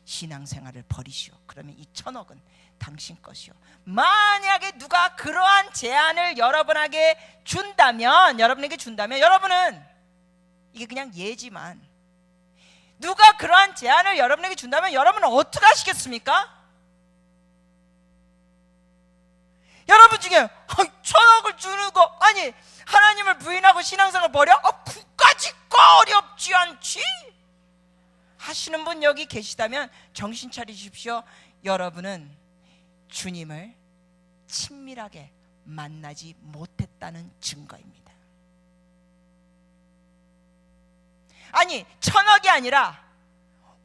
신앙생활을 버리시오. 그러면 이 1000억은 당신 것이요. 만약에 누가 그러한 제안을 여러분에게 준다면, 여러분은, 이게 그냥 예지만, 누가 그러한 제안을 여러분에게 준다면 여러분은 어떻게 하시겠습니까? 여러분 중에 1000억을 주는 거, 아니 하나님을 부인하고 신앙생활을 버려? 그까짓 거 어렵지 않지? 하시는 분 여기 계시다면 정신 차리십시오. 여러분은 주님을 친밀하게 만나지 못했다는 증거입니다. 아니 1000억이 아니라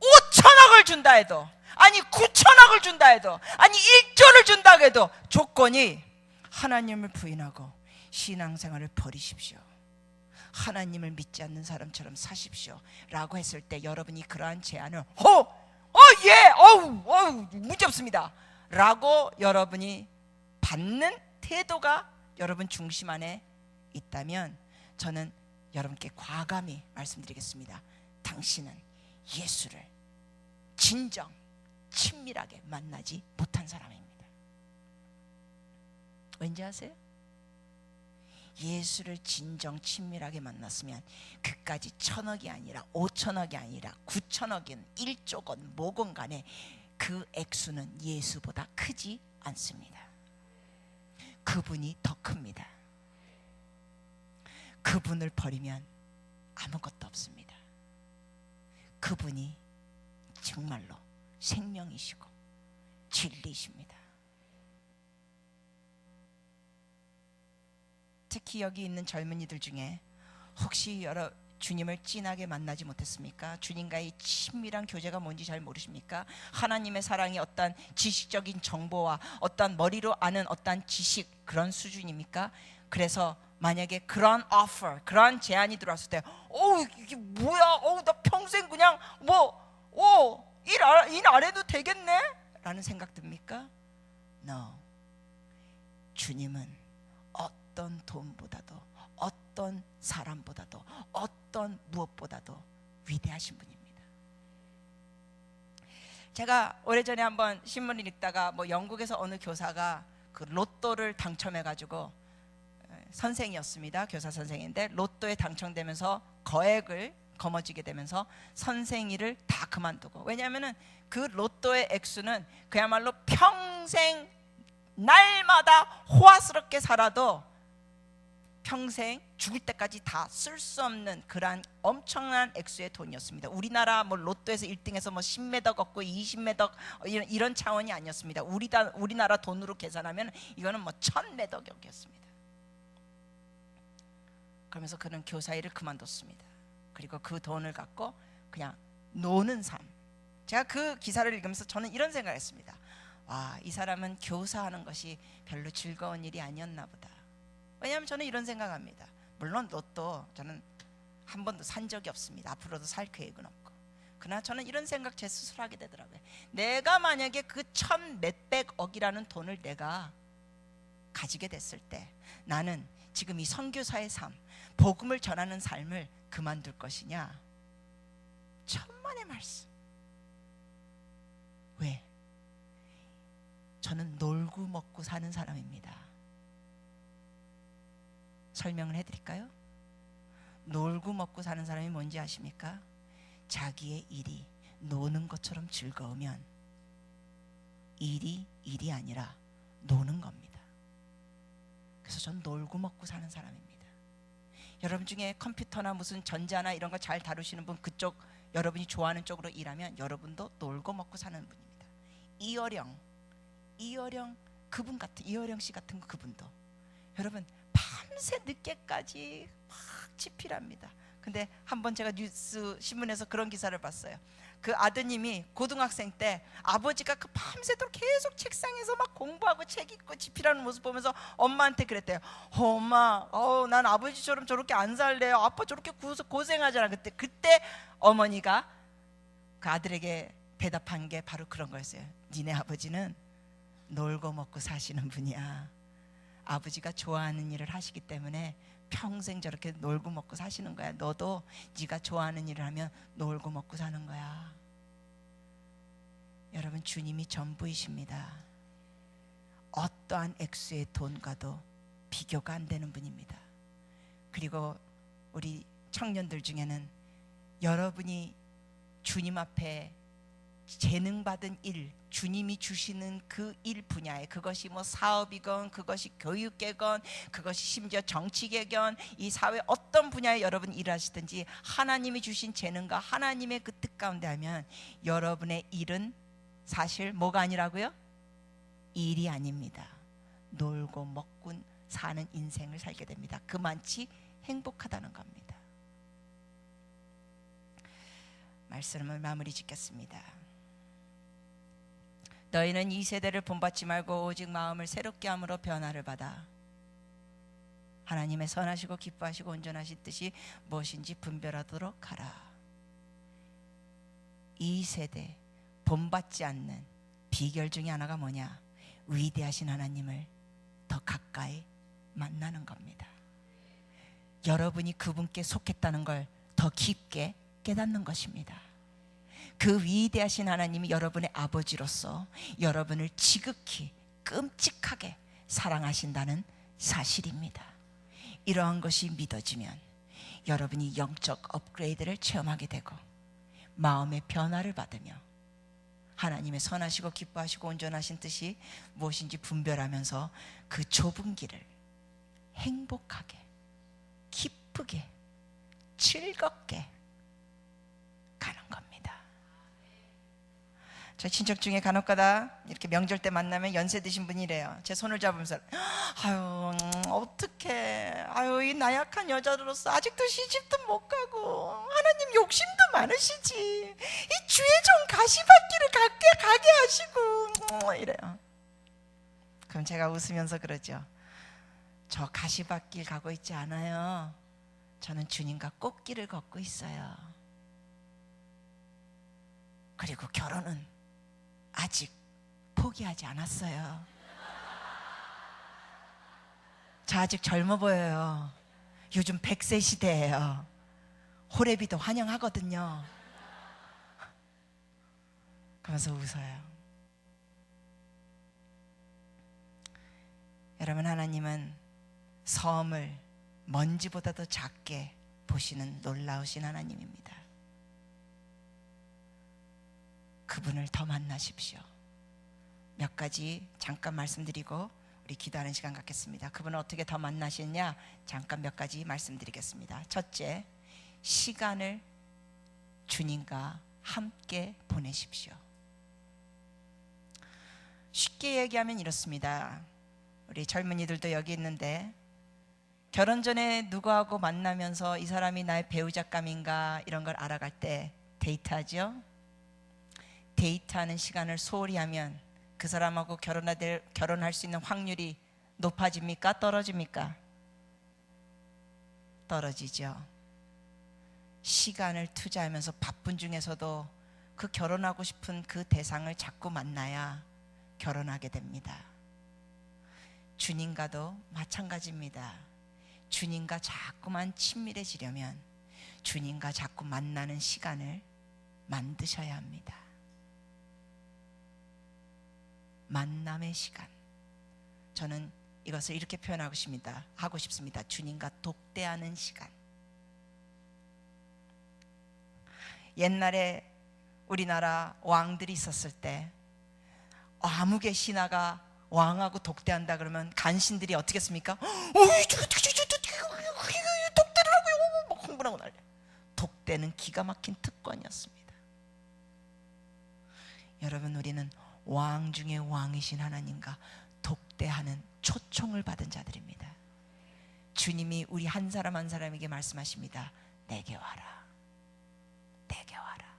5000억을 준다 해도, 아니 9000억을 준다 해도, 아니 1조를 준다 해도 조건이 하나님을 부인하고 신앙생활을 버리십시오. 하나님을 믿지 않는 사람처럼 사십시오 라고 했을 때 여러분이 그러한 제안을 문제 없습니다 라고 여러분이 받는 태도가 여러분 중심 안에 있다면, 저는 여러분께 과감히 말씀드리겠습니다. 당신은 예수를 진정 친밀하게 만나지 못한 사람입니다. 왠지 아세요? 예수를 진정 친밀하게 만났으면 그까지 1000억이 아니라 5000억이 아니라 9000억이든 1조건 뭐건 간에 그 액수는 예수보다 크지 않습니다. 그분이 더 큽니다. 그분을 버리면 아무것도 없습니다. 그분이 정말로 생명이시고 진리이십니다. 특히 여기 있는 젊은이들 중에 혹시 주님을 진하게 만나지 못했습니까? 주님과의 친밀한 교제가 뭔지 잘 모르십니까? 하나님의 사랑이 어떤 지식적인 정보와 어떤 머리로 아는 어떤 지식, 그런 수준입니까? 그래서 만약에 그런 offer, 그런 제안이 들어왔을 때 이게 뭐야? 나 평생 그냥 일 안 해도 되겠네? 라는 생각 듭니까? No. 주님은 어떤 돈보다도, 어떤 사람보다도, 어떤 무엇보다도 위대하신 분입니다. 제가 오래전에 한번 신문을 읽다가 영국에서 어느 교사가 그 로또를 당첨해가지고, 선생이었습니다. 교사 선생인데 로또에 당첨되면서 거액을 거머쥐게 되면서 선생 일을 다 그만두고, 왜냐하면은 그 로또의 액수는 그야말로 평생 날마다 호화스럽게 살아도 평생 죽을 때까지 다 쓸 수 없는 그러한 엄청난 액수의 돈이었습니다. 우리나라 로또에서 1등해서 10매덕 얻고 20매덕 이런 차원이 아니었습니다. 우리나라 돈으로 계산하면 이거는 1000매덕이었습니다. 그러면서 그는 교사 일을 그만뒀습니다. 그리고 그 돈을 갖고 그냥 노는 삶. 제가 그 기사를 읽으면서 저는 이런 생각을 했습니다. 와, 이 사람은 교사하는 것이 별로 즐거운 일이 아니었나 보다. 왜냐하면 저는 이런 생각합니다. 물론 로또 저는 한 번도 산 적이 없습니다. 앞으로도 살 계획은 없고. 그러나 저는 이런 생각 제 스스로 하게 되더라고요. 내가 만약에 그 1000몇백억이라는 돈을 내가 가지게 됐을 때 나는 지금 이 선교사의 삶, 복음을 전하는 삶을 그만둘 것이냐? 천만의 말씀. 왜? 저는 놀고 먹고 사는 사람입니다. 설명을 해드릴까요? 놀고 먹고 사는 사람이 뭔지 아십니까? 자기의 일이 노는 것처럼 즐거우면 일이 아니라 노는 겁니다. 그래서 전 놀고 먹고 사는 사람입니다. 여러분 중에 컴퓨터나 무슨 전자나 이런 거 잘 다루시는 분, 그쪽 여러분이 좋아하는 쪽으로 일하면 여러분도 놀고 먹고 사는 분입니다. 이어령 그분 같은, 이어령 씨 같은 그분도 여러분 밤새 늦게까지 막 집필합니다. 근데 한번 제가 뉴스 신문에서 그런 기사를 봤어요. 그 아드님이 고등학생 때 아버지가 그 밤새도록 계속 책상에서 막 공부하고 책 읽고 집필하는 모습 보면서 엄마한테 그랬대요. 엄마, 난 아버지처럼 저렇게 안 살래요. 아빠 저렇게 고생하잖아. 그때 어머니가 그 아들에게 대답한 게 바로 그런 거였어요. 니네 아버지는 놀고 먹고 사시는 분이야. 아버지가 좋아하는 일을 하시기 때문에 평생 저렇게 놀고 먹고 사시는 거야. 너도 네가 좋아하는 일을 하면 놀고 먹고 사는 거야. 여러분, 주님이 전부이십니다. 어떠한 액수의 돈과도 비교가 안 되는 분입니다. 그리고 우리 청년들 중에는 여러분이 주님 앞에 재능 받은 일, 주님이 주시는 그 일 분야에, 그것이 사업이건 그것이 교육계건 그것이 심지어 정치계건 이 사회 어떤 분야에 여러분 일하시든지 하나님이 주신 재능과 하나님의 그 뜻 가운데 하면 여러분의 일은 사실 뭐가 아니라고요? 일이 아닙니다. 놀고 먹고 사는 인생을 살게 됩니다. 그만치 행복하다는 겁니다. 말씀을 마무리 짓겠습니다. 너희는 이 세대를 본받지 말고 오직 마음을 새롭게 함으로 변화를 받아 하나님의 선하시고 기뻐하시고 온전하신 뜻이 무엇인지 분별하도록 하라. 이 세대 본받지 않는 비결 중에 하나가 뭐냐? 위대하신 하나님을 더 가까이 만나는 겁니다. 여러분이 그분께 속했다는 걸 더 깊게 깨닫는 것입니다. 그 위대하신 하나님이 여러분의 아버지로서 여러분을 지극히 끔찍하게 사랑하신다는 사실입니다. 이러한 것이 믿어지면 여러분이 영적 업그레이드를 체험하게 되고 마음의 변화를 받으며 하나님의 선하시고 기뻐하시고 온전하신 뜻이 무엇인지 분별하면서 그 좁은 길을 행복하게, 기쁘게, 즐겁게 가는 겁니다. 저 친척 중에 간혹가다 이렇게 명절 때 만나면 연세 드신 분이 이래요. 제 손을 잡으면서 아유 어떡해, 아유 이 나약한 여자로서 아직도 시집도 못 가고 하나님 욕심도 많으시지, 이 주의 종 가시밭길을 가게 하시고 이래요. 그럼 제가 웃으면서 그러죠. 저 가시밭길 가고 있지 않아요. 저는 주님과 꽃길을 걷고 있어요. 그리고 결혼은 아직 포기하지 않았어요. 저 아직 젊어 보여요. 요즘 100세 시대예요. 호레비도 환영하거든요. 그러면서 웃어요. 여러분, 하나님은 섬을 먼지보다도 작게 보시는 놀라우신 하나님입니다. 그분을 더 만나십시오. 몇 가지 잠깐 말씀드리고 우리 기도하는 시간 갖겠습니다. 그분을 어떻게 더 만나시느냐, 잠깐 몇 가지 말씀드리겠습니다. 첫째, 시간을 주님과 함께 보내십시오. 쉽게 얘기하면 이렇습니다. 우리 젊은이들도 여기 있는데, 결혼 전에 누구하고 만나면서 이 사람이 나의 배우자감인가 이런 걸 알아갈 때 데이트하죠. 데이트하는 시간을 소홀히 하면 그 사람하고 결혼할 수 있는 확률이 높아집니까? 떨어집니까? 떨어지죠. 시간을 투자하면서 바쁜 중에서도 그 결혼하고 싶은 그 대상을 자꾸 만나야 결혼하게 됩니다. 주님과도 마찬가지입니다. 주님과 자꾸만 친밀해지려면 주님과 자꾸 만나는 시간을 만드셔야 합니다. 만남의 시간. 저는 이것을 이렇게 표현하고 싶습니다. 주님과 독대하는 시간. 옛날에 우리나라 왕들이 있었을 때 아무개 신하가 왕하고 독대한다 그러면 간신들이 어떻게 했습니까? 독대를 하고요, 막 흥분하고 난리. 독대는 기가 막힌 특권이었습니다. 여러분, 우리는 왕 중에 왕이신 하나님과 독대하는 초청을 받은 자들입니다. 주님이 우리 한 사람 한 사람에게 말씀하십니다. 내게 와라. 내게 와라.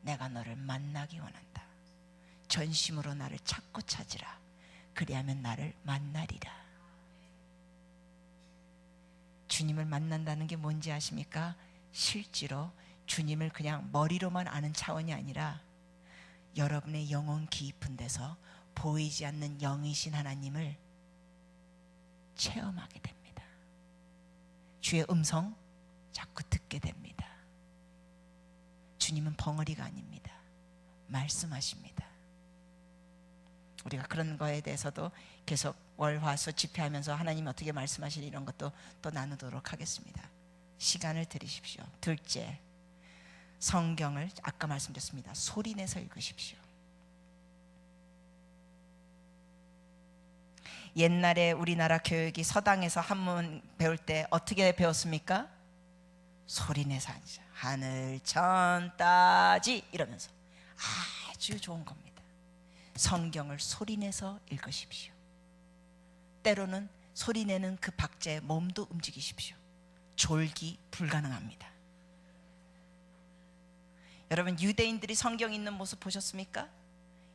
내가 너를 만나기 원한다. 전심으로 나를 찾고 찾으라. 그리하면 나를 만나리라. 주님을 만난다는 게 뭔지 아십니까? 실제로 주님을 그냥 머리로만 아는 차원이 아니라 여러분의 영혼 깊은 데서 보이지 않는 영이신 하나님을 체험하게 됩니다. 주의 음성 자꾸 듣게 됩니다. 주님은 벙어리가 아닙니다. 말씀하십니다. 우리가 그런 거에 대해서도 계속 월화수 집회하면서 하나님이 어떻게 말씀하시니 이런 것도 또 나누도록 하겠습니다. 시간을 들이십시오. 둘째, 성경을 아까 말씀드렸습니다. 소리내서 읽으십시오. 옛날에 우리나라 교육이 서당에서 한문 배울 때 어떻게 배웠습니까? 소리내서 앉아. 하늘 천 따지 이러면서. 아주 좋은 겁니다. 성경을 소리내서 읽으십시오. 때로는 소리내는 그 박자에 몸도 움직이십시오. 졸기 불가능합니다. 여러분, 유대인들이 성경 읽는 모습 보셨습니까?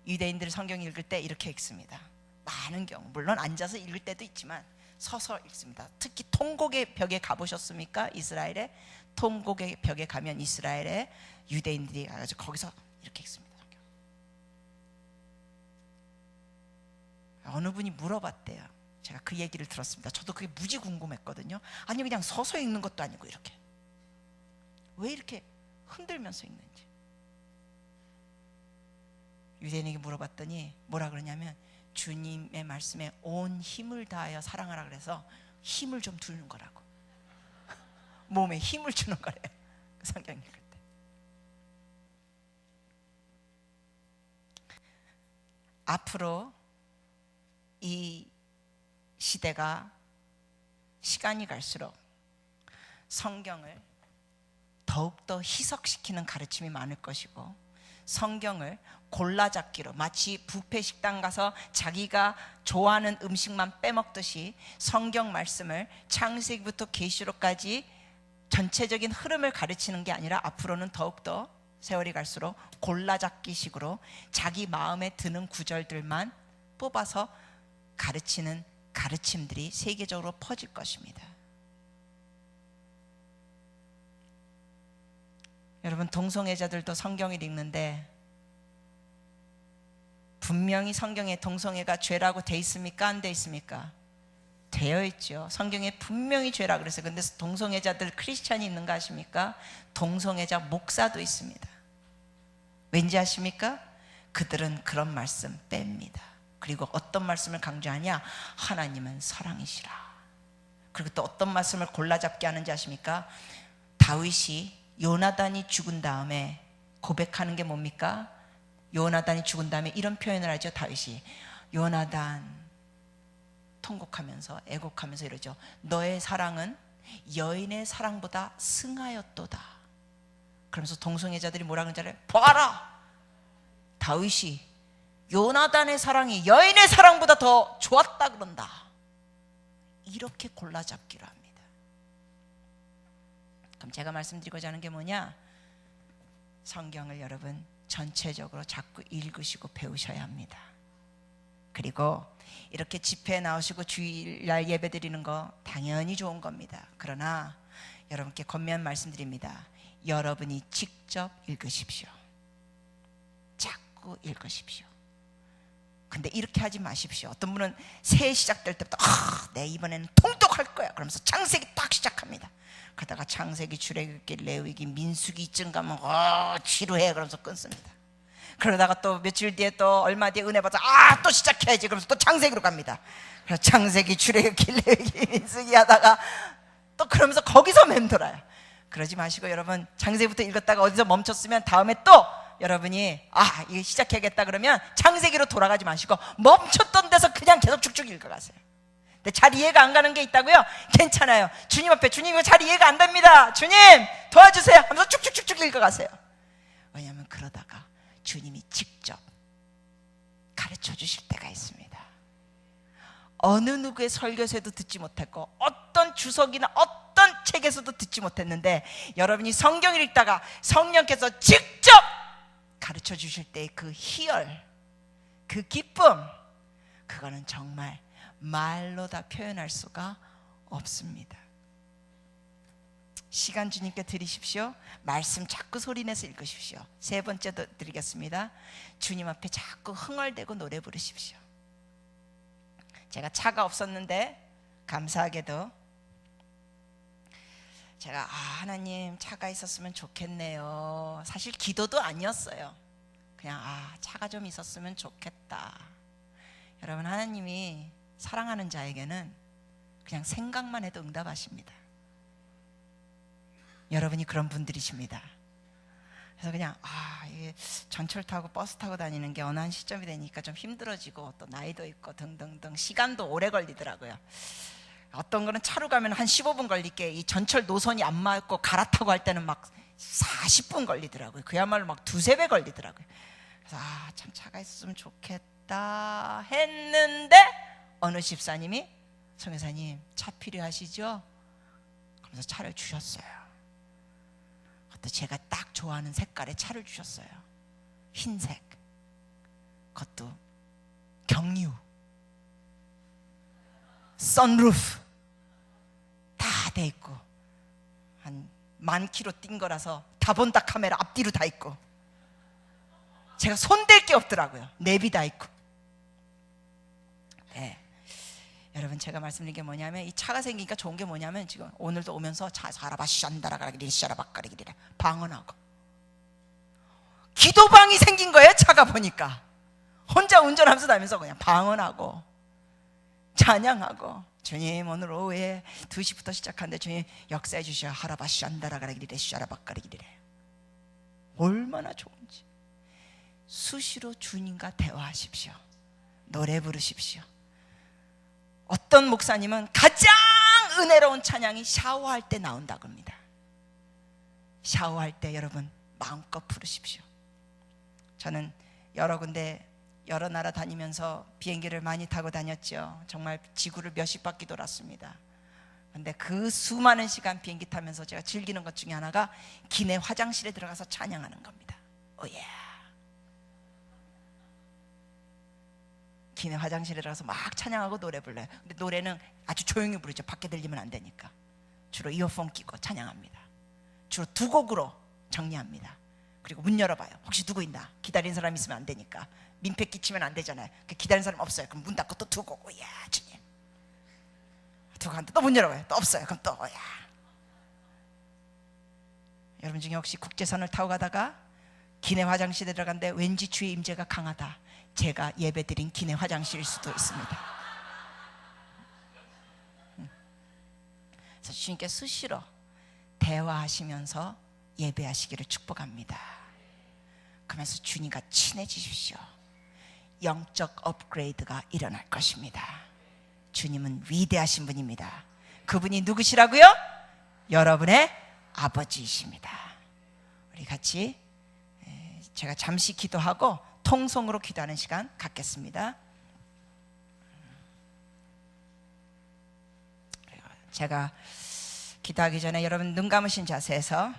유대인들이 성경 읽을 때 이렇게 읽습니다. 많은 경우, 물론 앉아서 읽을 때도 있지만 서서 읽습니다. 특히 통곡의 벽에 가보셨습니까? 이스라엘에 통곡의 벽에 가면 이스라엘에 유대인들이 가가지고 거기서 이렇게 읽습니다. 성경. 어느 분이 물어봤대요. 제가 그 얘기를 들었습니다. 저도 그게 무지 궁금했거든요. 아니, 그냥 서서 읽는 것도 아니고 이렇게 왜 이렇게 흔들면서 읽는지. 유대인에게 물어봤더니 뭐라 그러냐면 주님의 말씀에 온 힘을 다하여 사랑하라 그래서 힘을 좀 두는 거라고. 몸에 힘을 주는 거래요. 성경 읽을 때. 앞으로 이 시대가 시간이 갈수록 성경을 더욱더 희석시키는 가르침이 많을 것이고, 성경을 골라잡기로 마치 뷔페 식당 가서 자기가 좋아하는 음식만 빼먹듯이 성경 말씀을 창세기부터 계시록까지 전체적인 흐름을 가르치는 게 아니라 앞으로는 더욱더 세월이 갈수록 골라잡기식으로 자기 마음에 드는 구절들만 뽑아서 가르치는 가르침들이 세계적으로 퍼질 것입니다. 여러분, 동성애자들도 성경을 읽는데 분명히 성경에 동성애가 죄라고 돼 있습니까? 안 돼 있습니까? 되어 있죠. 성경에 분명히 죄라 그랬어요. 근데 동성애자들 크리스찬이 있는가 아십니까? 동성애자 목사도 있습니다. 왠지 아십니까? 그들은 그런 말씀 뺍니다. 그리고 어떤 말씀을 강조하냐? 하나님은 사랑이시라. 그리고 또 어떤 말씀을 골라잡게 하는지 아십니까? 다윗이 요나단이 죽은 다음에 고백하는 게 뭡니까? 요나단이 죽은 다음에 이런 표현을 하죠. 다윗이 요나단 통곡하면서 애곡하면서 이러죠. 너의 사랑은 여인의 사랑보다 승하였도다. 그러면서 동성애자들이 뭐라 그러는지 알아요? 봐라, 다윗이 요나단의 사랑이 여인의 사랑보다 더 좋았다 그런다. 이렇게 골라잡기로 합니다. 그럼 제가 말씀드리고자 하는 게 뭐냐? 성경을 여러분 전체적으로 자꾸 읽으시고 배우셔야 합니다. 그리고 이렇게 집회에 나오시고 주일날 예배 드리는 거 당연히 좋은 겁니다. 그러나 여러분께 권면 말씀드립니다. 여러분이 직접 읽으십시오. 자꾸 읽으십시오. 근데 이렇게 하지 마십시오. 어떤 분은 새해 시작될 때부터 내 이번에는 통독할 거야 그러면서 창세기 딱 시작합니다. 그러다가 창세기, 출애굽기, 레위기, 민수기 이쯤 가면 지루해 그러면서 끊습니다. 그러다가 또 며칠 뒤에 또 얼마 뒤에 은혜 받아 또 시작해야지 그러면서 또 창세기로 갑니다. 그래서 창세기, 출애굽기, 레위기, 민수기 하다가 또 그러면서 거기서 맴돌아요. 그러지 마시고 여러분 창세기부터 읽었다가 어디서 멈췄으면 다음에 또 여러분이 이거 시작해야겠다 그러면 창세기로 돌아가지 마시고 멈췄던 데서 그냥 계속 쭉쭉 읽어가세요. 근데 잘 이해가 안 가는 게 있다고요? 괜찮아요. 주님 앞에 주님 이거 잘 이해가 안 됩니다. 주님 도와주세요 하면서 쭉쭉쭉쭉 읽어가세요. 왜냐하면 그러다가 주님이 직접 가르쳐 주실 때가 있습니다. 어느 누구의 설교에서도 듣지 못했고 어떤 주석이나 어떤 책에서도 듣지 못했는데 여러분이 성경을 읽다가 성령께서 직접 가르쳐 주실 때의 그 희열, 그 기쁨, 그거는 정말 말로 다 표현할 수가 없습니다. 시간 주님께 드리십시오. 말씀 자꾸 소리내서 읽으십시오. 세 번째 드리겠습니다. 주님 앞에 자꾸 흥얼대고 노래 부르십시오. 제가 차가 없었는데 감사하게도 제가 하나님 차가 있었으면 좋겠네요. 사실 기도도 아니었어요. 그냥 차가 좀 있었으면 좋겠다. 여러분 하나님이 사랑하는 자에게는 그냥 생각만 해도 응답하십니다. 여러분이 그런 분들이십니다. 그래서 그냥 이게 전철 타고 버스 타고 다니는 게 어느 한 시점이 되니까 좀 힘들어지고 또 나이도 있고 등등등 시간도 오래 걸리더라고요. 어떤 거는 차로 가면 한 15분 걸리게 이 전철 노선이 안 맞고 갈아타고 할 때는 막 40분 걸리더라고요. 그야말로 막 두세 배 걸리더라고요. 그래서 참 차가 있었으면 좋겠다 했는데 어느 집사님이 성교사님 차 필요하시죠? 그러면서 차를 주셨어요. 또 제가 딱 좋아하는 색깔의 차를 주셨어요. 흰색. 그것도 경유, 선루프 다 돼 있고 한 10,000km 뛴 거라서 다본다 카메라 앞뒤로 다 있고 제가 손댈 게 없더라고요. 내비 다 있고. 네. 여러분 제가 말씀드린 게 뭐냐면 이 차가 생기니까 좋은 게 뭐냐면 지금 오늘도 오면서 차 사라바 샨다라가라기리 샤라바까리기리래 방언하고 기도방이 생긴 거예요. 차가 보니까 혼자 운전하면서 다니면서 그냥 방언하고 찬양하고 주님 오늘 오후에 2시부터 시작하는데 주님 역사해 주셔 하라바 샨다라가라기리래 샤라바까리기리래. 얼마나 좋은지. 수시로 주님과 대화하십시오. 노래 부르십시오. 어떤 목사님은 가장 은혜로운 찬양이 샤워할 때 나온다고 합니다. 샤워할 때 여러분 마음껏 부르십시오. 저는 여러 군데 여러 나라 다니면서 비행기를 많이 타고 다녔죠. 정말 지구를 몇십 바퀴 돌았습니다. 그런데 그 수많은 시간 비행기 타면서 제가 즐기는 것 중에 하나가 기내 화장실에 들어가서 찬양하는 겁니다. 오예. 기내 화장실에 들어가서 막 찬양하고 노래 불러요. 근데 노래는 아주 조용히 부르죠. 밖에 들리면 안 되니까. 주로 이어폰 끼고 찬양합니다. 주로 2곡으로 정리합니다. 그리고 문 열어봐요. 혹시 누구 있나? 기다리는 사람 있으면 안 되니까 민폐 끼치면 안 되잖아요. 기다리는 사람 없어요. 그럼 문 닫고 또 두고, 야 주님, 두고 한다. 또 문 열어요. 또 없어요. 그럼 또, 야. 여러분 중에 혹시 국제선을 타고 가다가 기내 화장실에 들어갔는데 왠지 주의 임재가 강하다. 제가 예배드린 기내 화장실일 수도 있습니다. 그래서 주님께 수시로 대화하시면서 예배하시기를 축복합니다. 그러면서 주님과 친해지십시오. 영적 업그레이드가 일어날 것입니다. 주님은 위대하신 분입니다. 그분이 누구시라고요? 여러분의 아버지이십니다. 우리 같이 제가 잠시 기도하고 통성으로 기도하는 시간 갖겠습니다. 제가 기도하기 전에 여러분 눈 감으신 자세에서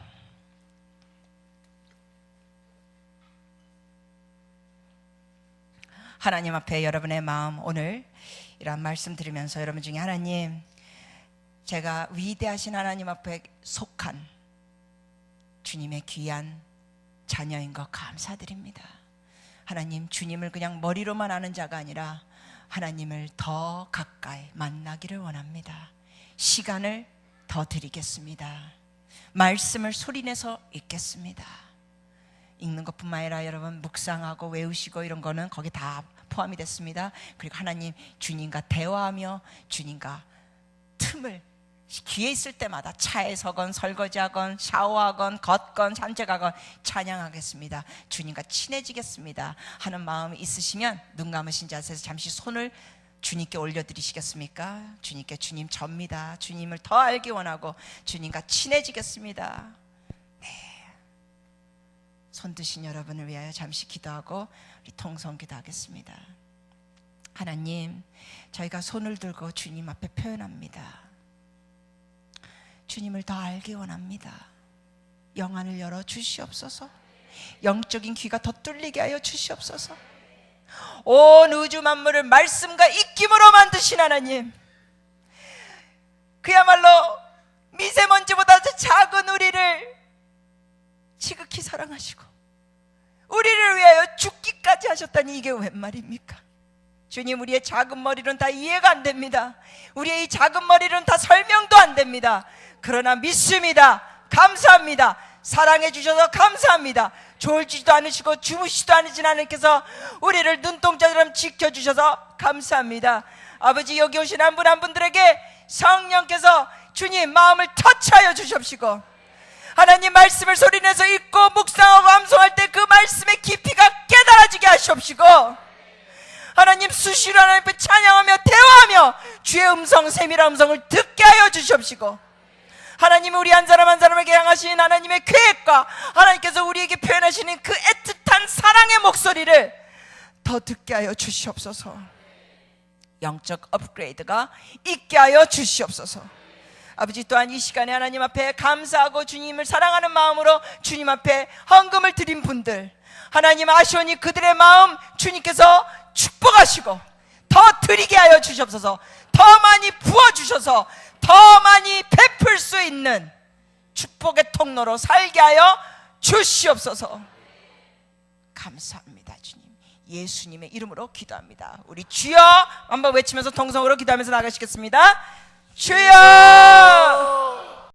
하나님 앞에 여러분의 마음, 오늘 이런 말씀 드리면서 여러분 중에 하나님, 제가 위대하신 하나님 앞에 속한 주님의 귀한 자녀인 것 감사드립니다. 하나님, 주님을 그냥 머리로만 아는 자가 아니라 하나님을 더 가까이 만나기를 원합니다. 시간을 더 드리겠습니다. 말씀을 소리내서 읽겠습니다. 읽는 것뿐만 아니라 여러분 묵상하고 외우시고 이런 거는 거기 다 포함이 됐습니다. 그리고 하나님, 주님과 대화하며 주님과 틈을 기회 있을 때마다 차에 서건 설거지하건 샤워하건 걷건 산책하건 찬양하겠습니다. 주님과 친해지겠습니다 하는 마음이 있으시면 눈 감으신 자세에서 잠시 손을 주님께 올려드리시겠습니까? 주님께, 주님 접니다. 주님을 더 알기 원하고 주님과 친해지겠습니다. 네. 손 드신 여러분을 위하여 잠시 기도하고 우리 통성 기도하겠습니다. 하나님, 저희가 손을 들고 주님 앞에 표현합니다. 주님을 더 알기 원합니다. 영안을 열어 주시옵소서. 영적인 귀가 더 뚫리게 하여 주시옵소서. 온 우주 만물을 말씀과 입김으로 만드신 하나님, 그야말로 미세먼지보다 더 작은 우리를 지극히 사랑하시고 우리를 위하여 죽기까지 하셨다니 이게 웬 말입니까? 주님, 우리의 작은 머리로는 다 이해가 안 됩니다. 우리의 이 작은 머리로는 다 설명도 안 됩니다. 그러나 믿습니다. 감사합니다. 사랑해 주셔서 감사합니다. 졸지도 않으시고 주무시지도 않으신 하나님께서 우리를 눈동자처럼 지켜주셔서 감사합니다. 아버지, 여기 오신 한 분 한 분들에게 성령께서 주님 마음을 터치하여 주십시고, 하나님 말씀을 소리내서 읽고 묵상하고 암송할 때 그 말씀의 깊이가 깨달아지게 하시옵시고, 하나님 수시로 하나님 앞에 찬양하며 대화하며 주의 음성, 세밀한 음성을 듣게 하여 주시옵시고, 하나님 우리 한 사람 한 사람에게 향하신 하나님의 계획과 하나님께서 우리에게 표현하시는 그 애틋한 사랑의 목소리를 더 듣게 하여 주시옵소서. 영적 업그레이드가 있게 하여 주시옵소서. 아버지, 또한 이 시간에 하나님 앞에 감사하고 주님을 사랑하는 마음으로 주님 앞에 헌금을 드린 분들, 하나님 아시오니 그들의 마음 주님께서 축복하시고 더 드리게 하여 주시옵소서. 더 많이 부어주셔서 더 많이 베풀 수 있는 축복의 통로로 살게 하여 주시옵소서. 감사합니다. 주님, 예수님의 이름으로 기도합니다. 우리 주여 한번 외치면서 통성으로 기도하면서 나가시겠습니다. 주여!